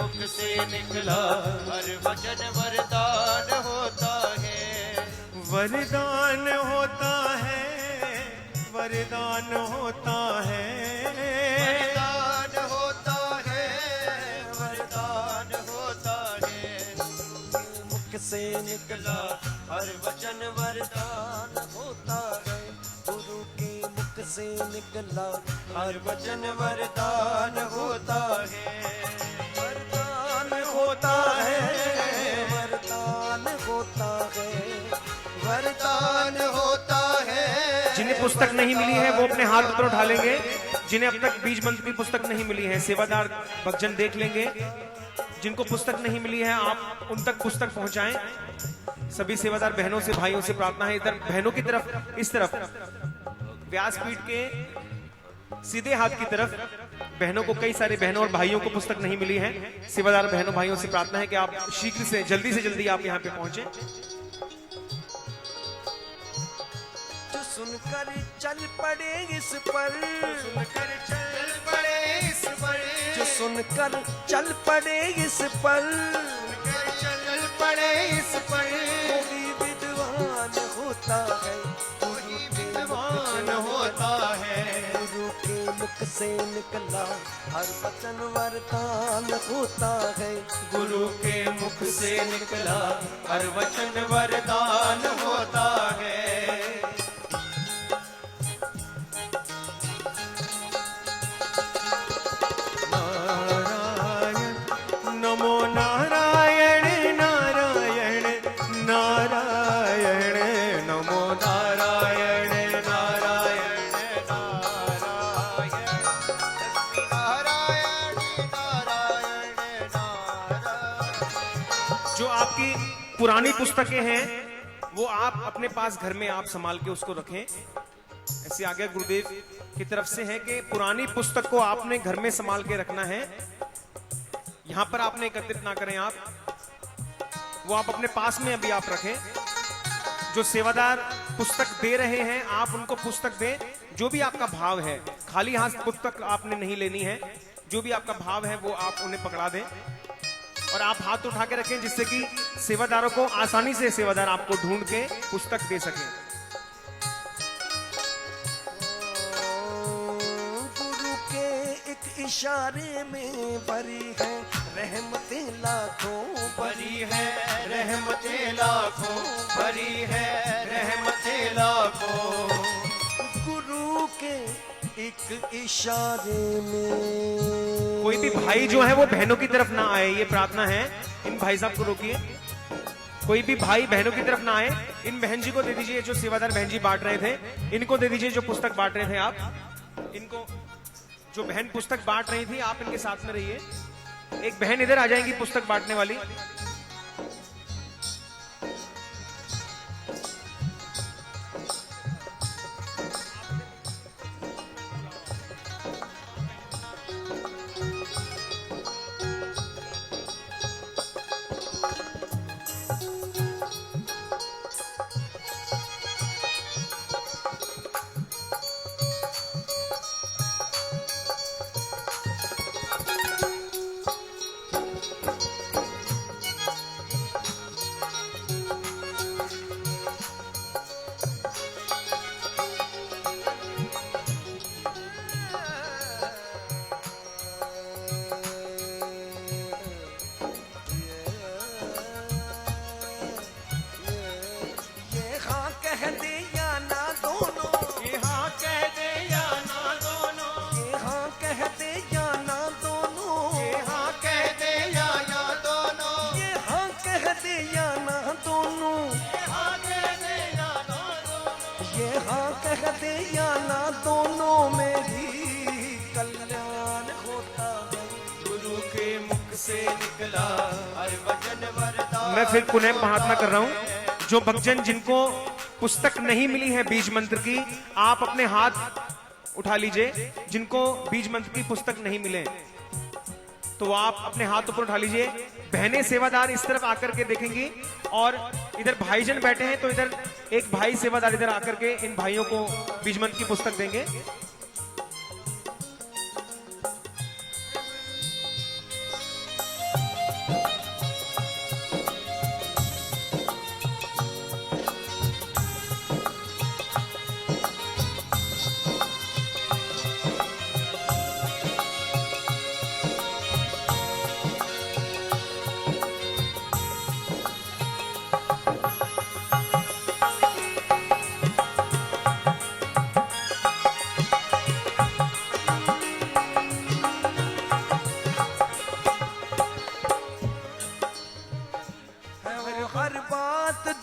मुख से निकला हर वचन वरदान होता है। वरदान होता है, वरदान होता है, वरदान होता है, वरदान होता है। मुख से निकला हर वचन वरदान होता है। गुरु के मुख से निकला हर वचन वरदान होता है। वरदान होता है, वरदान होता है, वरदान होता है। जिन्हें पुस्तक नहीं मिली है वो अपने हाथ ऊपर उठा लेंगे। जिन्हें अब तक बीज मंत्र की पुस्तक नहीं मिली है, सेवादार भक्तजन देख लेंगे। जिनको पुस्तक नहीं मिली है आप उन तक पुस्तक पहुंचाएं। सभी सेवादार बहनों से भाइयों से प्रार्थना है, इधर बहनों की तरफ, इस तरफ व्यासपीठ के सीधे हाथ की तरफ बहनों को, कई सारे बहनों और भाइयों को पुस्तक नहीं मिली है। सेवादार बहनों भाइयों से प्रार्थना है कि आप शीघ्र से जल्दी आप यहाँ पे पहुंचे। जो सुनकर चल पड़े इस पर, सुनकर चल पड़े इस पर, जो सुनकर चल पड़े इस पर, सुनकर चल पड़े इस पर, कोई विद्वान होता है, कोई विद्वान होता है। गुरु के मुख से निकला हर वचन वरदान होता है। गुरु के मुख से निकला हर वचन वरदान होता है। नमो नारायण नारायण नारायण, नमो नारायण नारायण नारायण, नारायण नारायण नारायण। जो आपकी पुरानी पुस्तकें हैं वो आप अपने पास घर में आप संभाल के उसको रखें। ऐसी आज्ञा गुरुदेव की तरफ से है कि पुरानी पुस्तक को आपने घर में संभाल के रखना है। यहां पर आपने एकत्रित ना करें, आप वो आप अपने पास में अभी आप रखें। जो सेवादार पुस्तक दे रहे हैं आप उनको पुस्तक दें। जो भी आपका भाव है, खाली हाथ पुस्तक आपने नहीं लेनी है। जो भी आपका भाव है वो आप उन्हें पकड़ा दें और आप हाथ उठा के रखें, जिससे कि सेवादारों को आसानी से सेवादार आपको ढूंढ के पुस्तक दे सकें। गुरु के एक इशारे में भरी है रहमतें लाखों, भरी है रहमतें लाखों, भरी है रहमतें लाखों। गुरु के एक इशारे में। कोई भी भाई जो है वो बहनों की तरफ ना आए, ये प्रार्थना है। इन भाई साहब को रोकिए। कोई भी भाई बहनों की तरफ ना आए। इन बहन जी को दे दीजिए, जो सेवादार बहन जी बांट रहे थे इनको दे दीजिए, जो पुस्तक बांट रहे थे आप इनको। जो बहन पुस्तक बांट रही थी आप इनके साथ में रहिए। एक बहन इधर आ जाएंगी पुस्तक बांटने वाली। कहते या ना दोनों में ही कल्याण होता है। गुरु के मुख से निकला हर वचन वरदान। मैं फिर पुनः प्रार्थना कर रहा हूं। जो भक्तजन जिनको पुस्तक नहीं मिली है बीज मंत्र की, आप अपने हाथ उठा लीजिए। जिनको बीज मंत्र की पुस्तक नहीं मिले तो आप अपने हाथ ऊपर उठा लीजिए। बहनें सेवादार इस तरफ आकर के देखेंगी और इधर भाईजन बैठे हैं तो इधर एक भाई सेवादार इधर आकर के इन भाइयों को बीज मंत्र की पुस्तक देंगे।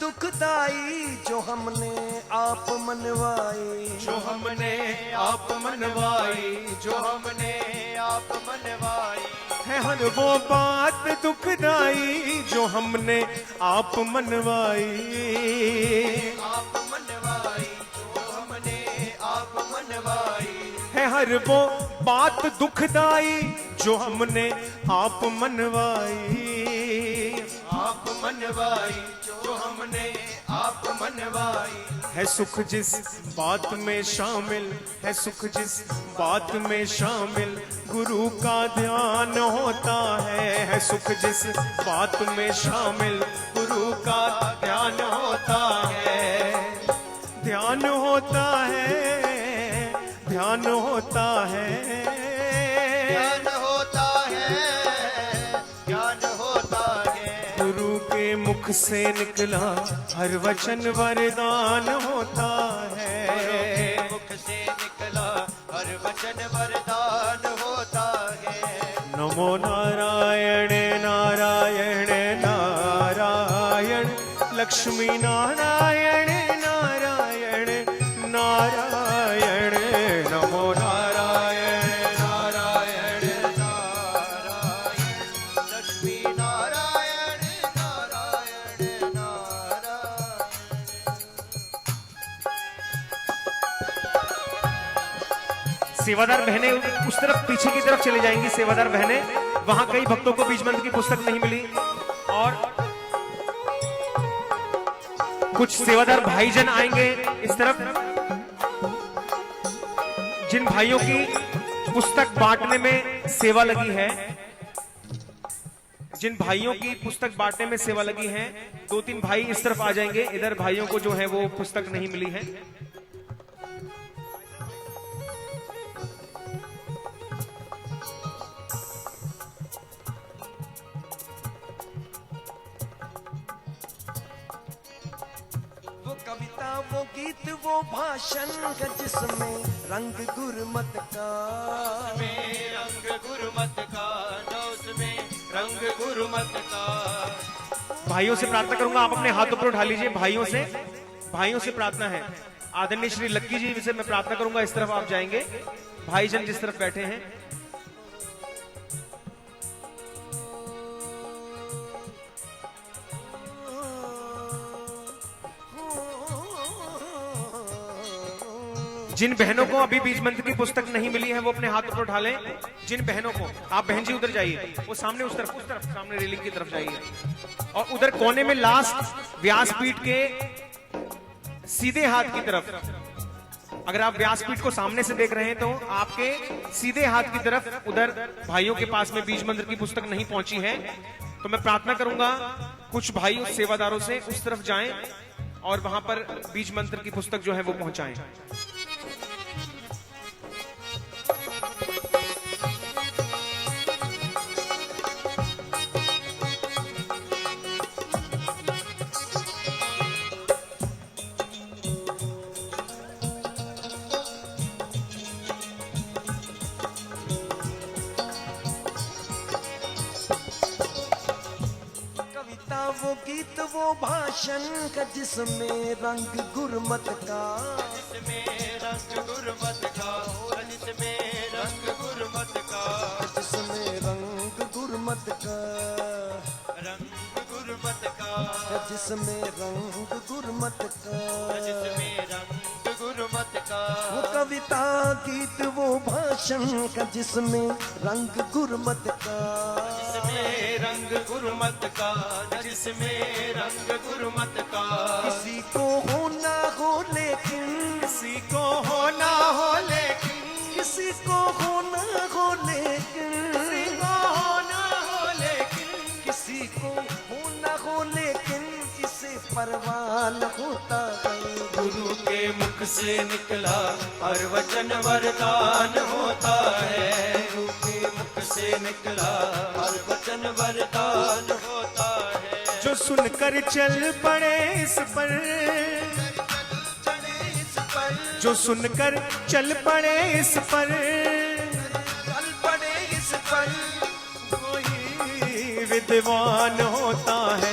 दुखदाई जो हमने आप मनवाई, जो हमने आप मनवाई, जो हमने आप मनवाई, है हर वो बात दुखदाई जो हमने आप मनवाई, आप मनवाई, जो हमने आप मनवाई, है हर वो बात दुखदाई जो हमने आप मनवाई, आप मनवाई, जो हमने आप मनवाई, है सुख जिस बात में शामिल, है सुख जिस बात में शामिल गुरु का ध्यान होता है सुख जिस बात में शामिल गुरु का ध्यान होता है, ध्यान होता है, ध्यान होता है, ज्ञान होता है, ज्ञान होता है, गुरु के मुख से निकला हर वचन वरदान होता है, मुख से निकला हर वचन वरदान होता है। नमो नारायण नारायण नारायण, लक्ष्मी नारायण नारायण नारायण, नमो नारायण नारायण नारायण, लक्ष्मी नारायण नारायण नारायण। सेवादार बहनें उस तरफ पीछे की तरफ चली जाएंगी, सेवादार बहनें, वहां कई भक्तों को बीज मंत्र की पुस्तक नहीं मिली, और कुछ सेवादार भाईजन आएंगे इस तरफ, जिन भाइयों की पुस्तक बांटने में सेवा लगी है, जिन भाइयों की पुस्तक बांटने में सेवा लगी है, 2-3 भाई इस तरफ आ जाएंगे, इधर भाइयों को जो है वो पुस्तक नहीं मिली है। वो कविता वो गीत वो भाषण का जिसमें रंग गुरमत का, में रंग गुरुमत का, उसमें रंग गुरुमत का। भाइयों से प्रार्थना करूंगा, आप अपने हाथ ऊपर उठा लीजिए, भाइयों से प्रार्थना है। आदरणीय श्री लक्की जी से मैं प्रार्थना करूंगा, इस तरफ आप जाएंगे, भाईजन जिस तरफ बैठे हैं। जिन बहनों को अभी बीज मंत्र की पुस्तक नहीं मिली है वो अपने हाथ ऊपर उठा लें। जिन बहनों को, आप बहन जी उधर जाइए, वो सामने उस तरफ सामने रेलिंग की तरफ जाइए, और उधर कोने में लास्ट व्यासपीठ के सीधे हाथ की तरफ, अगर आप व्यासपीठ को सामने से देख रहे हैं तो आपके सीधे हाथ की तरफ उधर भाइयों के पास में बीज मंत्र की पुस्तक नहीं पहुंची है, तो मैं प्रार्थना करूंगा कुछ भाई उस सेवादारों से उस तरफ जाएं और वहां पर बीज मंत्र की पुस्तक जो है वो पहुंचाएं। वो गीत वो भाषण का जिसमें रंग गुरमत का, जिसमें रंग गुरुमत का, जिसमें रंग गुरुमत का, जिसमें रंग गुरमत का, रंग गुरुमत का, जिसमें रंग गुरमत का, जिसमें रंग गुरुमत का। वो कविता गीत वो भाषण का जिसमें रंग गुरमत का, जिसमें रंग गुरुमत का, जिसमें रंग गुरुमत का। किसी को होना हो लेकिन, किसी को होना हो लेकिन, किसी को होना हो लेकिन, किसी को होना हो लेकिन, किसी को होना हो लेकिन इसे परवाह न होता है। गुरु के मुख से निकला हर वचन वरदान होता है। गुरु के मुख से निकला हर वचन वरदान होता है। जो सुनकर चल पड़े इस पर, जो सुनकर चल पड़े इस पर, चल पड़े इस पर कोई विद्वान होता है।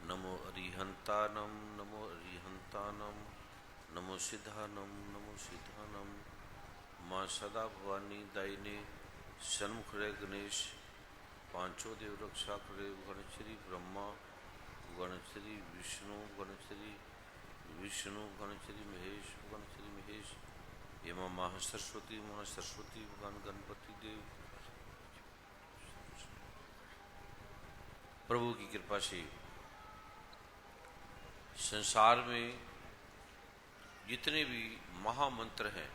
नमो अरिहंतानम नमो अरिहंतानम नमो सिद्धानम नमो सिद्धानम। माँ सदा भवानी दायिने सन्मुख रे गणेश, पांचों देव रक्षा करे गणश्री ब्रह्मा गणश्री विष्णु गणश्री विष्णु गणश्री महेश गणश्री महेश, एमा माँ सरस्वती भगवान गणपति देव। प्रभु की कृपा से संसार में जितने भी महामंत्र हैं,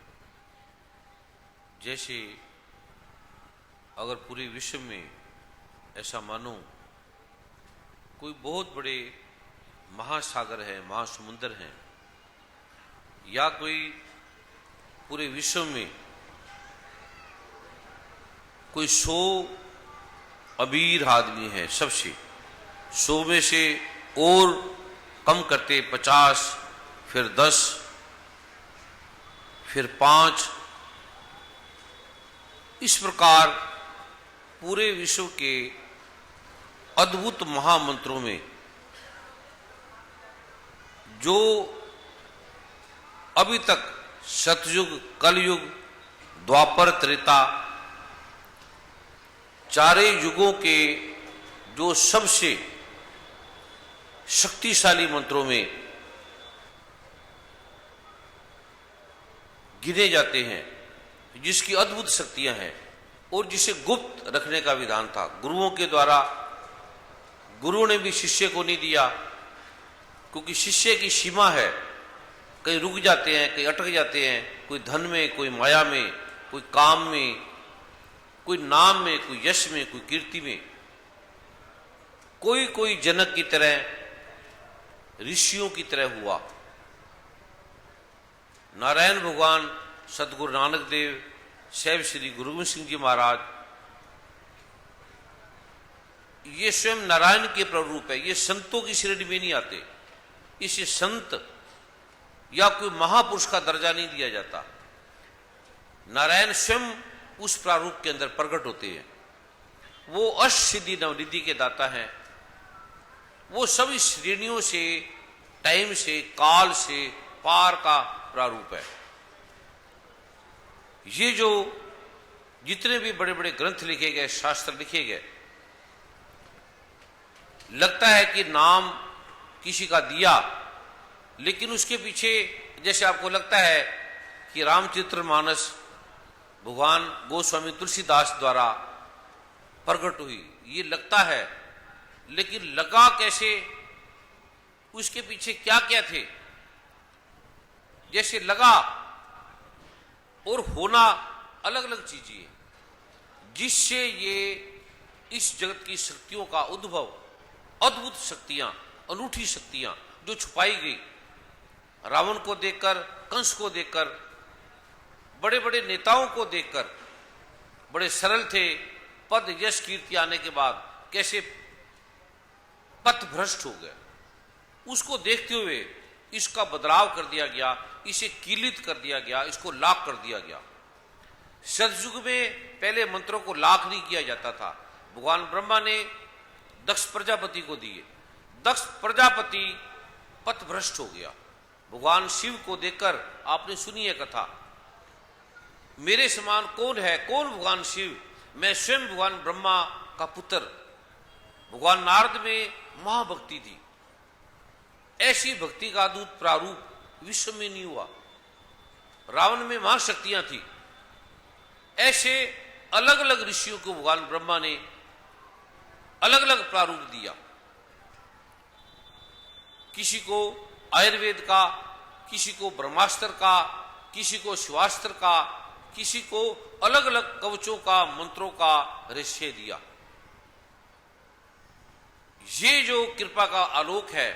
जैसे अगर पूरे विश्व में ऐसा मानो कोई बहुत बड़े महासागर है, महासमुंदर हैं, या कोई पूरे विश्व में कोई 100 अमीर आदमी है, सबसे 100 में से और कम करते 50, फिर 10, फिर 5, इस प्रकार पूरे विश्व के अद्भुत महामंत्रों में जो अभी तक सतयुग, कलयुग, द्वापर, त्रेता, चारे युगों के जो सबसे शक्तिशाली मंत्रों में गिने जाते हैं, जिसकी अद्भुत शक्तियां हैं और जिसे गुप्त रखने का विधान था गुरुओं के द्वारा। गुरु ने भी शिष्य को नहीं दिया, क्योंकि शिष्य की सीमा है, कहीं रुक जाते हैं, कहीं अटक जाते हैं, कोई धन में, कोई माया में, कोई काम में, कोई नाम में, कोई यश में, कोई कीर्ति में। कोई जनक की तरह, ऋषियों की तरह हुआ। नारायण भगवान सतगुरु नानक देव, साहिब श्री गुरु गोबिंद सिंह जी महाराज, ये स्वयं नारायण के प्ररूप है। ये संतों की श्रेणी में नहीं आते, इसे संत या कोई महापुरुष का दर्जा नहीं दिया जाता। नारायण स्वयं उस प्रारूप के अंदर प्रकट होते हैं। वो अष्टसिद्धि नवनिधि के दाता हैं। वो सभी श्रेणियों से, टाइम से, काल से पार का प्रारूप है। ये जो जितने भी बड़े बड़े ग्रंथ लिखे गए, शास्त्र लिखे गए, लगता है कि नाम किसी का दिया, लेकिन उसके पीछे जैसे आपको लगता है कि रामचरितमानस भगवान गोस्वामी तुलसीदास द्वारा प्रकट हुई, ये लगता है, लेकिन लगा कैसे, उसके पीछे क्या क्या थे, जैसे लगा और होना अलग अलग चीजें हैं, जिससे ये इस जगत की शक्तियों का उद्भव, अद्भुत शक्तियां, अनूठी शक्तियां जो छुपाई गई। रावण को देखकर, कंस को देखकर, बड़े बड़े नेताओं को देखकर, बड़े सरल थे, पद यश कीर्ति आने के बाद कैसे पथ भ्रष्ट हो गए, उसको देखते हुए इसका बदलाव कर दिया गया, इसे कीलित कर दिया गया, इसको लाख कर दिया गया। सतयुग में पहले मंत्रों को लाख नहीं किया जाता था। भगवान ब्रह्मा ने दक्ष प्रजापति को दिए, दक्ष प्रजापति पथ भ्रष्ट हो गया। भगवान शिव को देखकर आपने सुनी है कथा, मेरे समान कौन है, कौन भगवान शिव, मैं स्वयं भगवान ब्रह्मा का पुत्र। भगवान नारद में महाभक्ति थी, ऐसी भक्ति का अद्भुत प्रारूप विश्व में नहीं हुआ। रावण में महाशक्तियां थी, ऐसे अलग अलग ऋषियों को भगवान ब्रह्मा ने अलग अलग प्रारूप दिया। किसी को आयुर्वेद का, किसी को ब्रह्मास्त्र का, किसी को शिवास्त्र का, किसी को अलग अलग कवचों का, मंत्रों का रहस्य दिया। ये जो कृपा का आलोक है,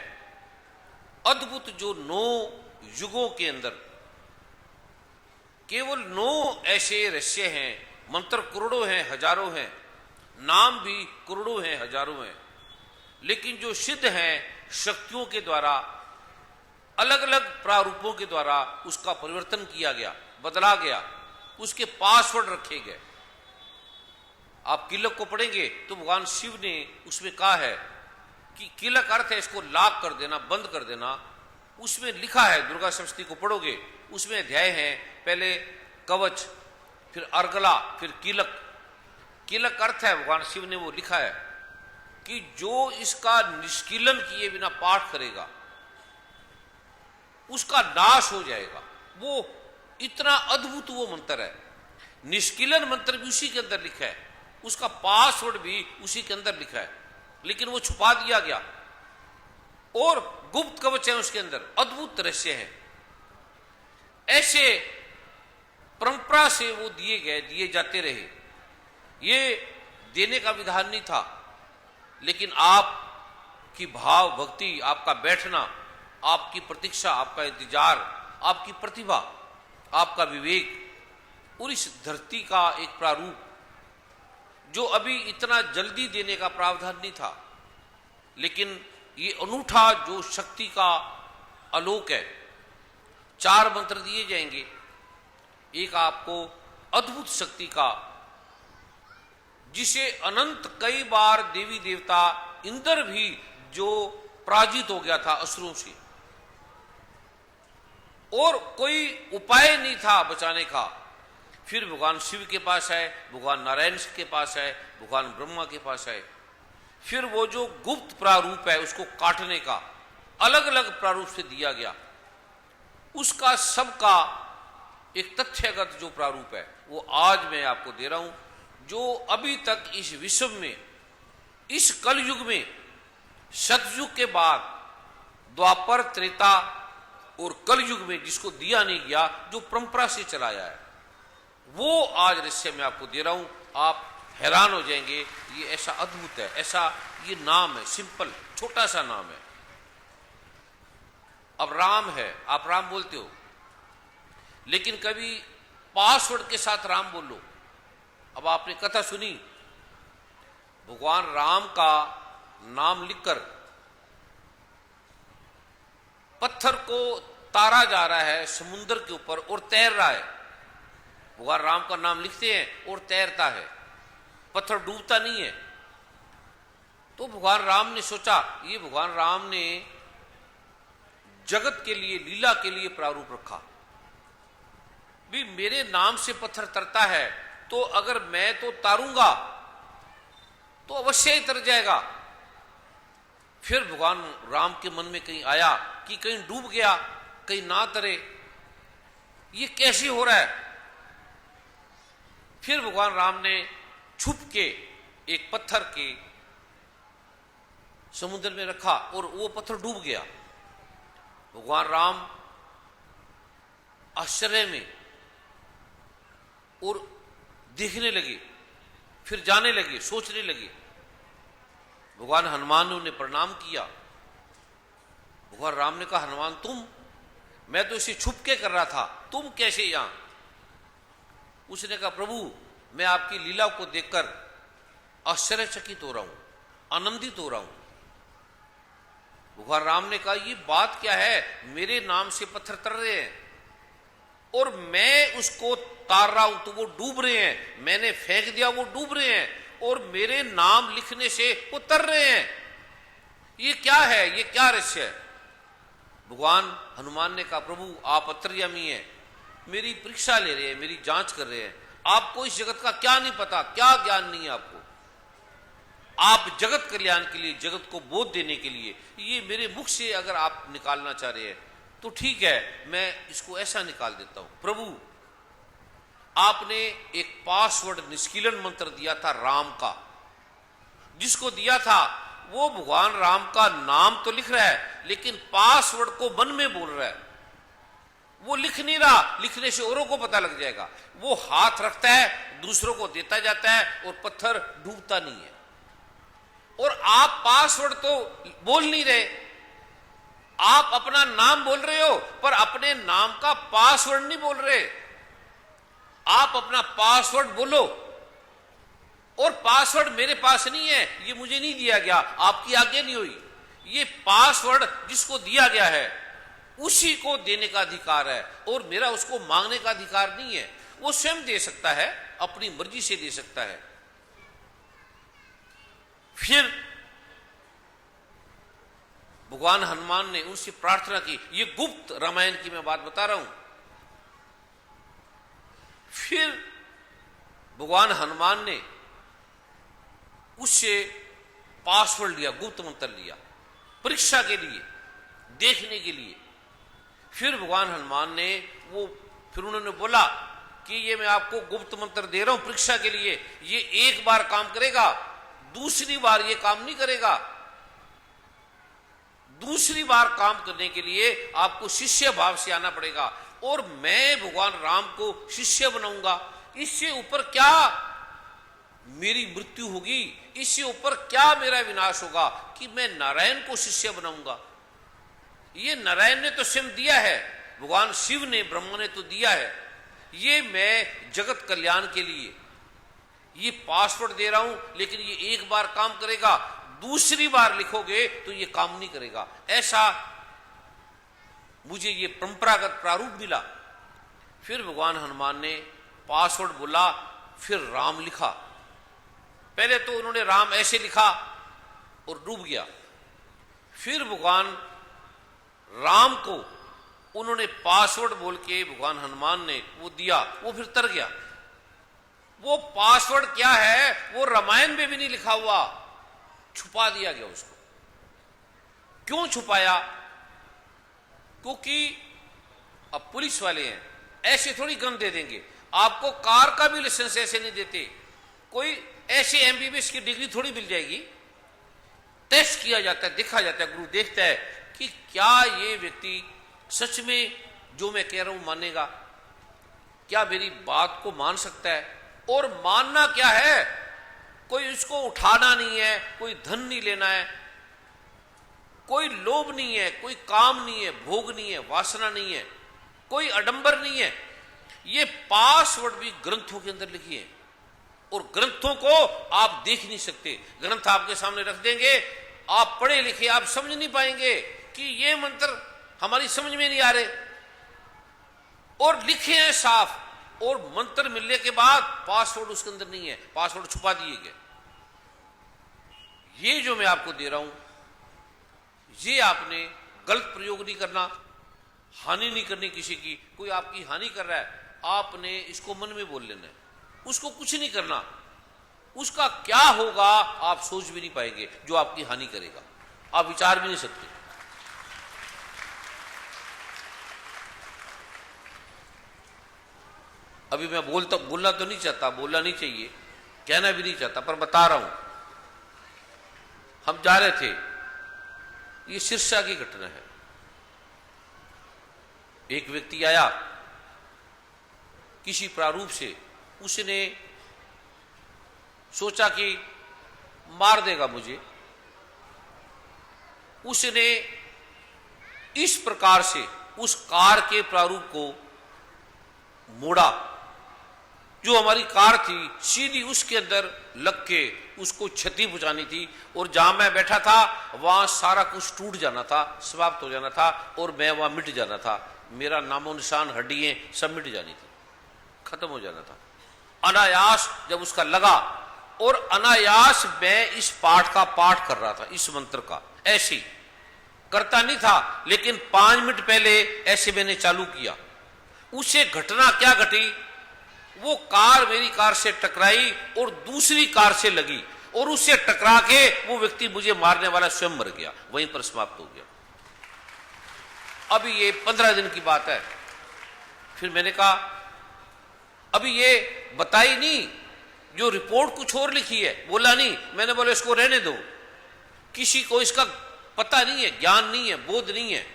अद्भुत, जो 9 युगों के अंदर केवल 9 ऐसे रहस्य हैं। मंत्र करोड़ों हैं, हजारों हैं, नाम भी करोड़ों हैं, हजारों हैं, लेकिन जो सिद्ध हैं शक्तियों के द्वारा, अलग अलग प्रारूपों के द्वारा उसका परिवर्तन किया गया, बदला गया, उसके पासवर्ड रखे गए। आप किलक को पढ़ेंगे तो भगवान शिव ने उसमें कहा है कि कीलक अर्थ है इसको लॉक कर देना, बंद कर देना। उसमें लिखा है, दुर्गा सप्तशती को पढ़ोगे, उसमें अध्याय है, पहले कवच, फिर अर्गला, फिर कीलक। कीलक अर्थ है, भगवान शिव ने वो लिखा है कि जो इसका निष्कीलन किए बिना पाठ करेगा उसका नाश हो जाएगा। वो इतना अद्भुत वो मंत्र है। निष्कीलन मंत्र भी उसी के अंदर लिखा है, उसका पासवर्ड भी उसी के अंदर लिखा है, लेकिन वो छुपा दिया गया। और गुप्त कवच है उसके अंदर, अद्भुत रहस्य है। ऐसे परंपरा से वो दिए गए, दिए जाते रहे। ये देने का विधान नहीं था, लेकिन आपकी भाव भक्ति, आपका बैठना, आपकी प्रतीक्षा, आपका इंतजार, आपकी प्रतिभा, आपका विवेक और इस धरती का एक प्रारूप जो अभी इतना जल्दी देने का प्रावधान नहीं था, लेकिन ये अनूठा जो शक्ति का आलोक है। 4 मंत्र दिए जाएंगे। एक आपको अद्भुत शक्ति का, जिसे अनंत कई बार देवी देवता इंद्र भी जो पराजित हो गया था असुरों से, और कोई उपाय नहीं था बचाने का। फिर भगवान शिव के पास आए, भगवान नारायण के पास आए, भगवान ब्रह्मा के पास आए। फिर वो जो गुप्त प्रारूप है उसको काटने का अलग अलग प्रारूप से दिया गया। उसका सबका एक तथ्यगत जो प्रारूप है वो आज मैं आपको दे रहा हूं, जो अभी तक इस विश्व में, इस कलयुग में, सतयुग के बाद, द्वापर, त्रेता और कलयुग में जिसको दिया नहीं गया, जो परंपरा से चलाया है, वो आज रहस्य मैं आपको दे रहा हूं। आप हैरान हो जाएंगे, ये ऐसा अद्भुत है, ऐसा ये नाम है, सिंपल छोटा सा नाम है। अब राम है, आप राम बोलते हो, लेकिन कभी पासवर्ड के साथ राम बोल लो। अब आपने कथा सुनी, भगवान राम का नाम लिखकर पत्थर को तारा जा रहा है समुद्र के ऊपर और तैर रहा है। भगवान राम का नाम लिखते हैं और तैरता है, पत्थर डूबता नहीं है। तो भगवान राम ने सोचा, ये भगवान राम ने जगत के लिए, लीला के लिए प्रारूप रखा भी, मेरे नाम से पत्थर तरता है, तो अगर मैं तो तारूंगा तो अवश्य ही तर जाएगा। फिर भगवान राम के मन में कहीं आया कि कहीं डूब गया, कहीं ना तरे, ये कैसे हो रहा है। फिर भगवान राम ने छुप के एक पत्थर के समुद्र में रखा और वो पत्थर डूब गया। भगवान राम आश्चर्य में और देखने लगे, फिर जाने लगे, सोचने लगे। भगवान हनुमान ने उन्हें प्रणाम किया। भगवान राम ने कहा, हनुमान तुम, मैं तो इसे छुप के कर रहा था, तुम कैसे यहां। उसने कहा, प्रभु मैं आपकी लीला को देखकर आश्चर्यचकित हो रहा हूं, आनंदित हो रहा हूं। भगवान राम ने कहा, ये बात क्या है, मेरे नाम से पत्थर तर रहे हैं और मैं उसको तार रहा हूं तो वो डूब रहे हैं, मैंने फेंक दिया वो डूब रहे हैं, और मेरे नाम लिखने से वो तर रहे हैं। ये क्या है, ये क्या रहस्य है। भगवान हनुमान ने कहा, प्रभु आप अंतर्यामी हैं, मेरी परीक्षा ले रहे हैं, मेरी जांच कर रहे हैं। आपको इस जगत का क्या नहीं पता, क्या ज्ञान नहीं है आपको। आप जगत कल्याण के लिए, जगत को बोध देने के लिए ये मेरे मुख से अगर आप निकालना चाह रहे हैं तो ठीक है, मैं इसको ऐसा निकाल देता हूं। प्रभु आपने एक पासवर्ड निष्कीलन मंत्र दिया था राम का, जिसको दिया था वो भगवान राम का नाम तो लिख रहा है, लेकिन पासवर्ड को मन में बोल रहा है। वो लिख नहीं रहा, लिखने से औरों को पता लग जाएगा। वो हाथ रखता है, दूसरों को देता जाता है और पत्थर डूबता नहीं है। और आप पासवर्ड तो बोल नहीं रहे, आप अपना नाम बोल रहे हो, पर अपने नाम का पासवर्ड नहीं बोल रहे। आप अपना पासवर्ड बोलो, और पासवर्ड मेरे पास नहीं है, ये मुझे नहीं दिया गया, आपकी आज्ञा नहीं हुई। ये पासवर्ड जिसको दिया गया है उसी को देने का अधिकार है, और मेरा उसको मांगने का अधिकार नहीं है। वो स्वयं दे सकता है, अपनी मर्जी से दे सकता है। फिर भगवान हनुमान ने उनसे प्रार्थना की। ये गुप्त रामायण की मैं बात बता रहा हूं। फिर भगवान हनुमान ने उससे पासवर्ड लिया, गुप्त मंत्र लिया, परीक्षा के लिए, देखने के लिए। फिर भगवान हनुमान ने फिर उन्होंने बोला कि ये मैं आपको गुप्त मंत्र दे रहा हूं परीक्षा के लिए, ये एक बार काम करेगा, दूसरी बार ये काम नहीं करेगा। दूसरी बार काम करने के लिए आपको शिष्य भाव से आना पड़ेगा और मैं भगवान राम को शिष्य बनाऊंगा। इससे ऊपर क्या मेरी मृत्यु होगी, इससे ऊपर क्या मेरा विनाश होगा कि मैं नारायण को शिष्य बनाऊंगा। ये नारायण ने तो स्वयं दिया है, भगवान शिव ने, ब्रह्मा ने तो दिया है। ये मैं जगत कल्याण के लिए ये पासवर्ड दे रहा हूं, लेकिन ये एक बार काम करेगा, दूसरी बार लिखोगे तो ये काम नहीं करेगा। ऐसा मुझे ये परंपरागत प्रारूप मिला। फिर भगवान हनुमान ने पासवर्ड बोला, फिर राम लिखा। पहले तो उन्होंने राम ऐसे लिखा और डूब गया। फिर भगवान राम को उन्होंने पासवर्ड बोल के भगवान हनुमान ने वो दिया, वो फिर तर गया। वो पासवर्ड क्या है वो रामायण में भी नहीं लिखा हुआ, छुपा दिया गया उसको। क्यों छुपाया? क्योंकि अब पुलिस वाले हैं, ऐसे थोड़ी गन दे देंगे आपको। कार का भी लाइसेंस ऐसे नहीं देते, कोई ऐसे एमबीबीएस की डिग्री थोड़ी मिल जाएगी। टेस्ट किया जाता है, देखा जाता है, गुरु देखता है कि क्या ये व्यक्ति सच में जो मैं कह रहा हूं मानेगा, क्या मेरी बात को मान सकता है। और मानना क्या है, कोई उसको उठाना नहीं है, कोई धन नहीं लेना है, कोई लोभ नहीं है, कोई काम नहीं है, भोग नहीं है, वासना नहीं है, कोई आडंबर नहीं है। ये पासवर्ड भी ग्रंथों के अंदर लिखी है और ग्रंथों को आप देख नहीं सकते। ग्रंथ आपके सामने रख देंगे, आप पढ़े लिखे आप समझ नहीं पाएंगे कि ये मंत्र हमारी समझ में नहीं आ रहे, और लिखे हैं साफ, और मंत्र मिलने के बाद पासवर्ड उसके अंदर नहीं है, पासवर्ड छुपा दिए गए। ये जो मैं आपको दे रहा हूं, ये आपने गलत प्रयोग नहीं करना, हानि नहीं करनी किसी की। कोई आपकी हानि कर रहा है, आपने इसको मन में बोल लेना है, उसको कुछ नहीं करना। उसका क्या होगा आप सोच भी नहीं पाएंगे, जो आपकी हानि करेगा आप विचार भी नहीं सकते। अभी मैं बोलना तो नहीं चाहता, बोलना नहीं चाहिए, कहना भी नहीं चाहता, पर बता रहा हूं। हम जा रहे थे, ये सिरसा की घटना है। एक व्यक्ति आया किसी प्रारूप से, उसने सोचा कि मार देगा मुझे। उसने इस प्रकार से उस कार के प्रारूप को मोड़ा। जो हमारी कार थी सीधी उसके अंदर लग के उसको क्षति पहुंचानी थी, और जहां मैं बैठा था वहां सारा कुछ टूट जाना था, समाप्त हो जाना था, और मैं वहां मिट जाना था। मेरा नामो निशान, हड्डियां सब मिट जानी थी, खत्म हो जाना था। अनायास जब उसका लगा, और अनायास मैं इस पाठ का पाठ कर रहा था, इस मंत्र का, ऐसे ही करता नहीं था, लेकिन 5 मिनट पहले ऐसे मैंने चालू किया। उसे घटना क्या घटी, वो कार मेरी कार से टकराई और दूसरी कार से लगी, और उससे टकरा के वो व्यक्ति मुझे मारने वाला स्वयं मर गया, वहीं पर समाप्त हो गया। अभी ये 15 दिन की बात है। फिर मैंने कहा अभी ये बताई नहीं, जो रिपोर्ट कुछ और लिखी है, बोला नहीं। मैंने बोला इसको रहने दो, किसी को इसका पता नहीं है, ज्ञान नहीं है, बोध नहीं है।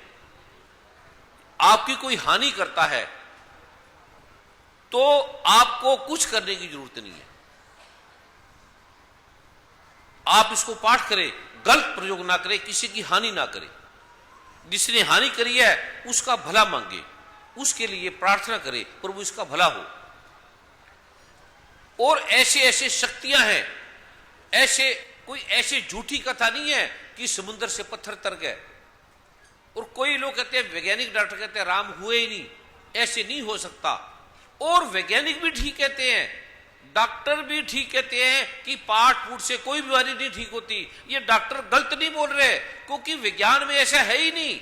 आपकी कोई हानि करता है तो आपको कुछ करने की जरूरत नहीं है, आप इसको पाठ करें, गलत प्रयोग ना करें, किसी की हानि ना करें। जिसने हानि करी है उसका भला मांगे, उसके लिए प्रार्थना करें, प्रभु इसका भला हो। और ऐसे ऐसे शक्तियां हैं, ऐसे कोई ऐसी झूठी कथा नहीं है कि समुद्र से पत्थर तर गए। और कोई लोग कहते हैं, वैज्ञानिक डॉक्टर कहते हैं राम हुए ही नहीं, ऐसे नहीं हो सकता। और वैज्ञानिक भी ठीक कहते हैं, डॉक्टर भी ठीक कहते हैं कि पाठ फूट से कोई बीमारी नहीं ठीक होती। ये डॉक्टर गलत नहीं बोल रहे, क्योंकि विज्ञान में ऐसा है ही नहीं,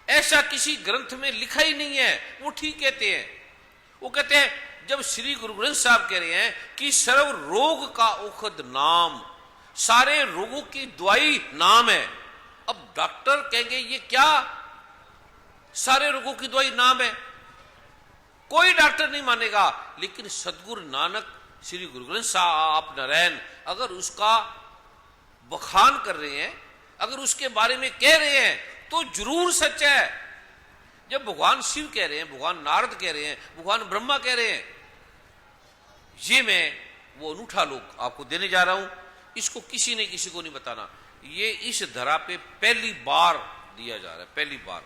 ऐसा किसी ग्रंथ में लिखा ही नहीं है। वो ठीक कहते हैं, वो कहते हैं जब श्री गुरु ग्रंथ साहब कह रहे हैं कि सर्व रोग का औषध नाम, सारे रोगों की दवाई नाम है। अब डॉक्टर कहेंगे ये क्या, सारे रोगों की दवाई नाम है, कोई डॉक्टर नहीं मानेगा। लेकिन सदगुरु नानक श्री गुरु ग्रंथ साहब नारायण अगर उसका बखान कर रहे हैं, अगर उसके बारे में कह रहे हैं तो जरूर सच है। जब भगवान शिव कह रहे हैं, भगवान नारद कह रहे हैं, भगवान ब्रह्मा कह रहे हैं, ये मैं वो अनूठा लोक आपको देने जा रहा हूं। इसको किसी ने किसी को नहीं बताना। ये इस धरा पे पहली बार दिया जा रहा है, पहली बार।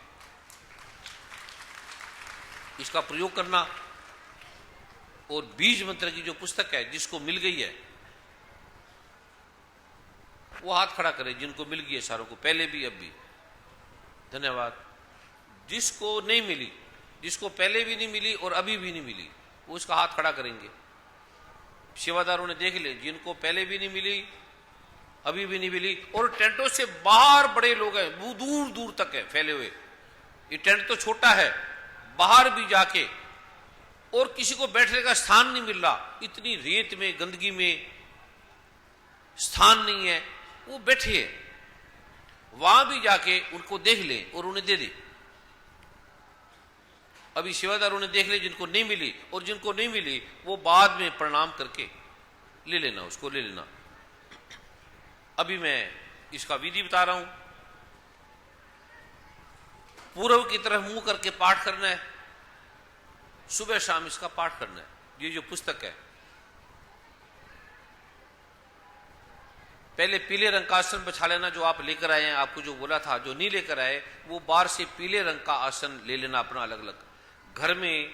इसका प्रयोग करना। और बीज मंत्र की जो पुस्तक है जिसको मिल गई है वो हाथ खड़ा करे, जिनको मिल गई है सारों को, पहले भी अब भी। धन्यवाद। जिसको नहीं मिली, जिसको पहले भी नहीं मिली और अभी भी नहीं मिली, वो इसका हाथ खड़ा करेंगे। सेवादारों ने देख ले, जिनको पहले भी नहीं मिली, अभी भी नहीं मिली, और टेंटों से बाहर बड़े लोग हैं, वो दूर दूर तक है फैले हुए। ये टेंट तो छोटा है, बाहर भी जाके, और किसी को बैठने का स्थान नहीं मिल रहा, इतनी रेत में गंदगी में स्थान नहीं है, वो बैठे वहां भी जाके उनको देख ले और उन्हें दे दे। अभी सेवादारों ने देख ले, जिनको नहीं मिली, और जिनको नहीं मिली वो बाद में प्रणाम करके ले लेना, उसको ले लेना। अभी मैं इसका विधि बता रहा हूं। पूर्व की तरफ मुंह करके पाठ करना है, सुबह शाम इसका पाठ करना है। ये जो पुस्तक है, पहले पीले रंग का आसन बिछा लेना, जो आप लेकर आए हैं, आपको जो बोला था। जो नहीं लेकर आए वो बाहर से पीले रंग का आसन ले लेना अपना अलग अलग। घर में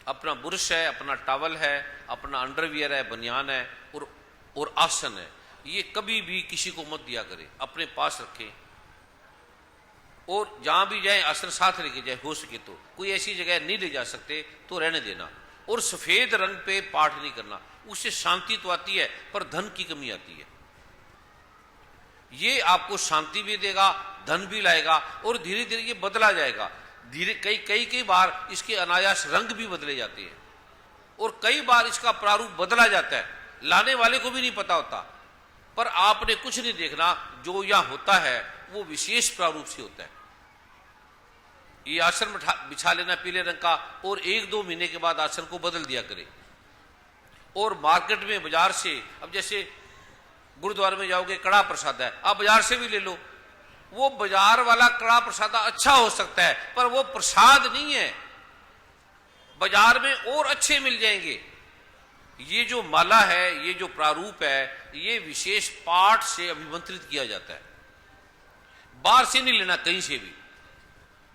अपना बुरुश है, अपना टॉवल है, अपना अंडरवियर है, बनियान है और आसन है। ये कभी भी किसी को मत दिया करे, अपने पास रखें। और जहां भी जाए आसन साथ लेके जाए, हो सके तो। कोई ऐसी जगह नहीं ले जा सकते तो रहने देना। और सफेद रंग पे पाठ नहीं करना, उससे शांति तो आती है पर धन की कमी आती है। ये आपको शांति भी देगा, धन भी लाएगा, और धीरे धीरे ये बदला जाएगा। धीरे कई बार इसके अनायास रंग भी बदले जाते हैं, और कई बार इसका प्रारूप बदला जाता है, लाने वाले को भी नहीं पता होता। पर आपने कुछ नहीं देखना, जो यहां होता है वो विशेष प्रारूप से होता है। ये आसन बिछा लेना पीले रंग का, और 1-2 महीने के बाद आसन को बदल दिया करे। और मार्केट में बाजार से, अब जैसे गुरुद्वारे में जाओगे, कड़ा प्रसाद है, आप बाजार से भी ले लो। वो बाजार वाला कड़ा प्रसाद अच्छा हो सकता है, पर वो प्रसाद नहीं है। बाजार में और अच्छे मिल जाएंगे। ये जो माला है, ये जो प्रारूप है, ये विशेष पाठ से अभिमंत्रित किया जाता है। बाहर से नहीं लेना कहीं से भी।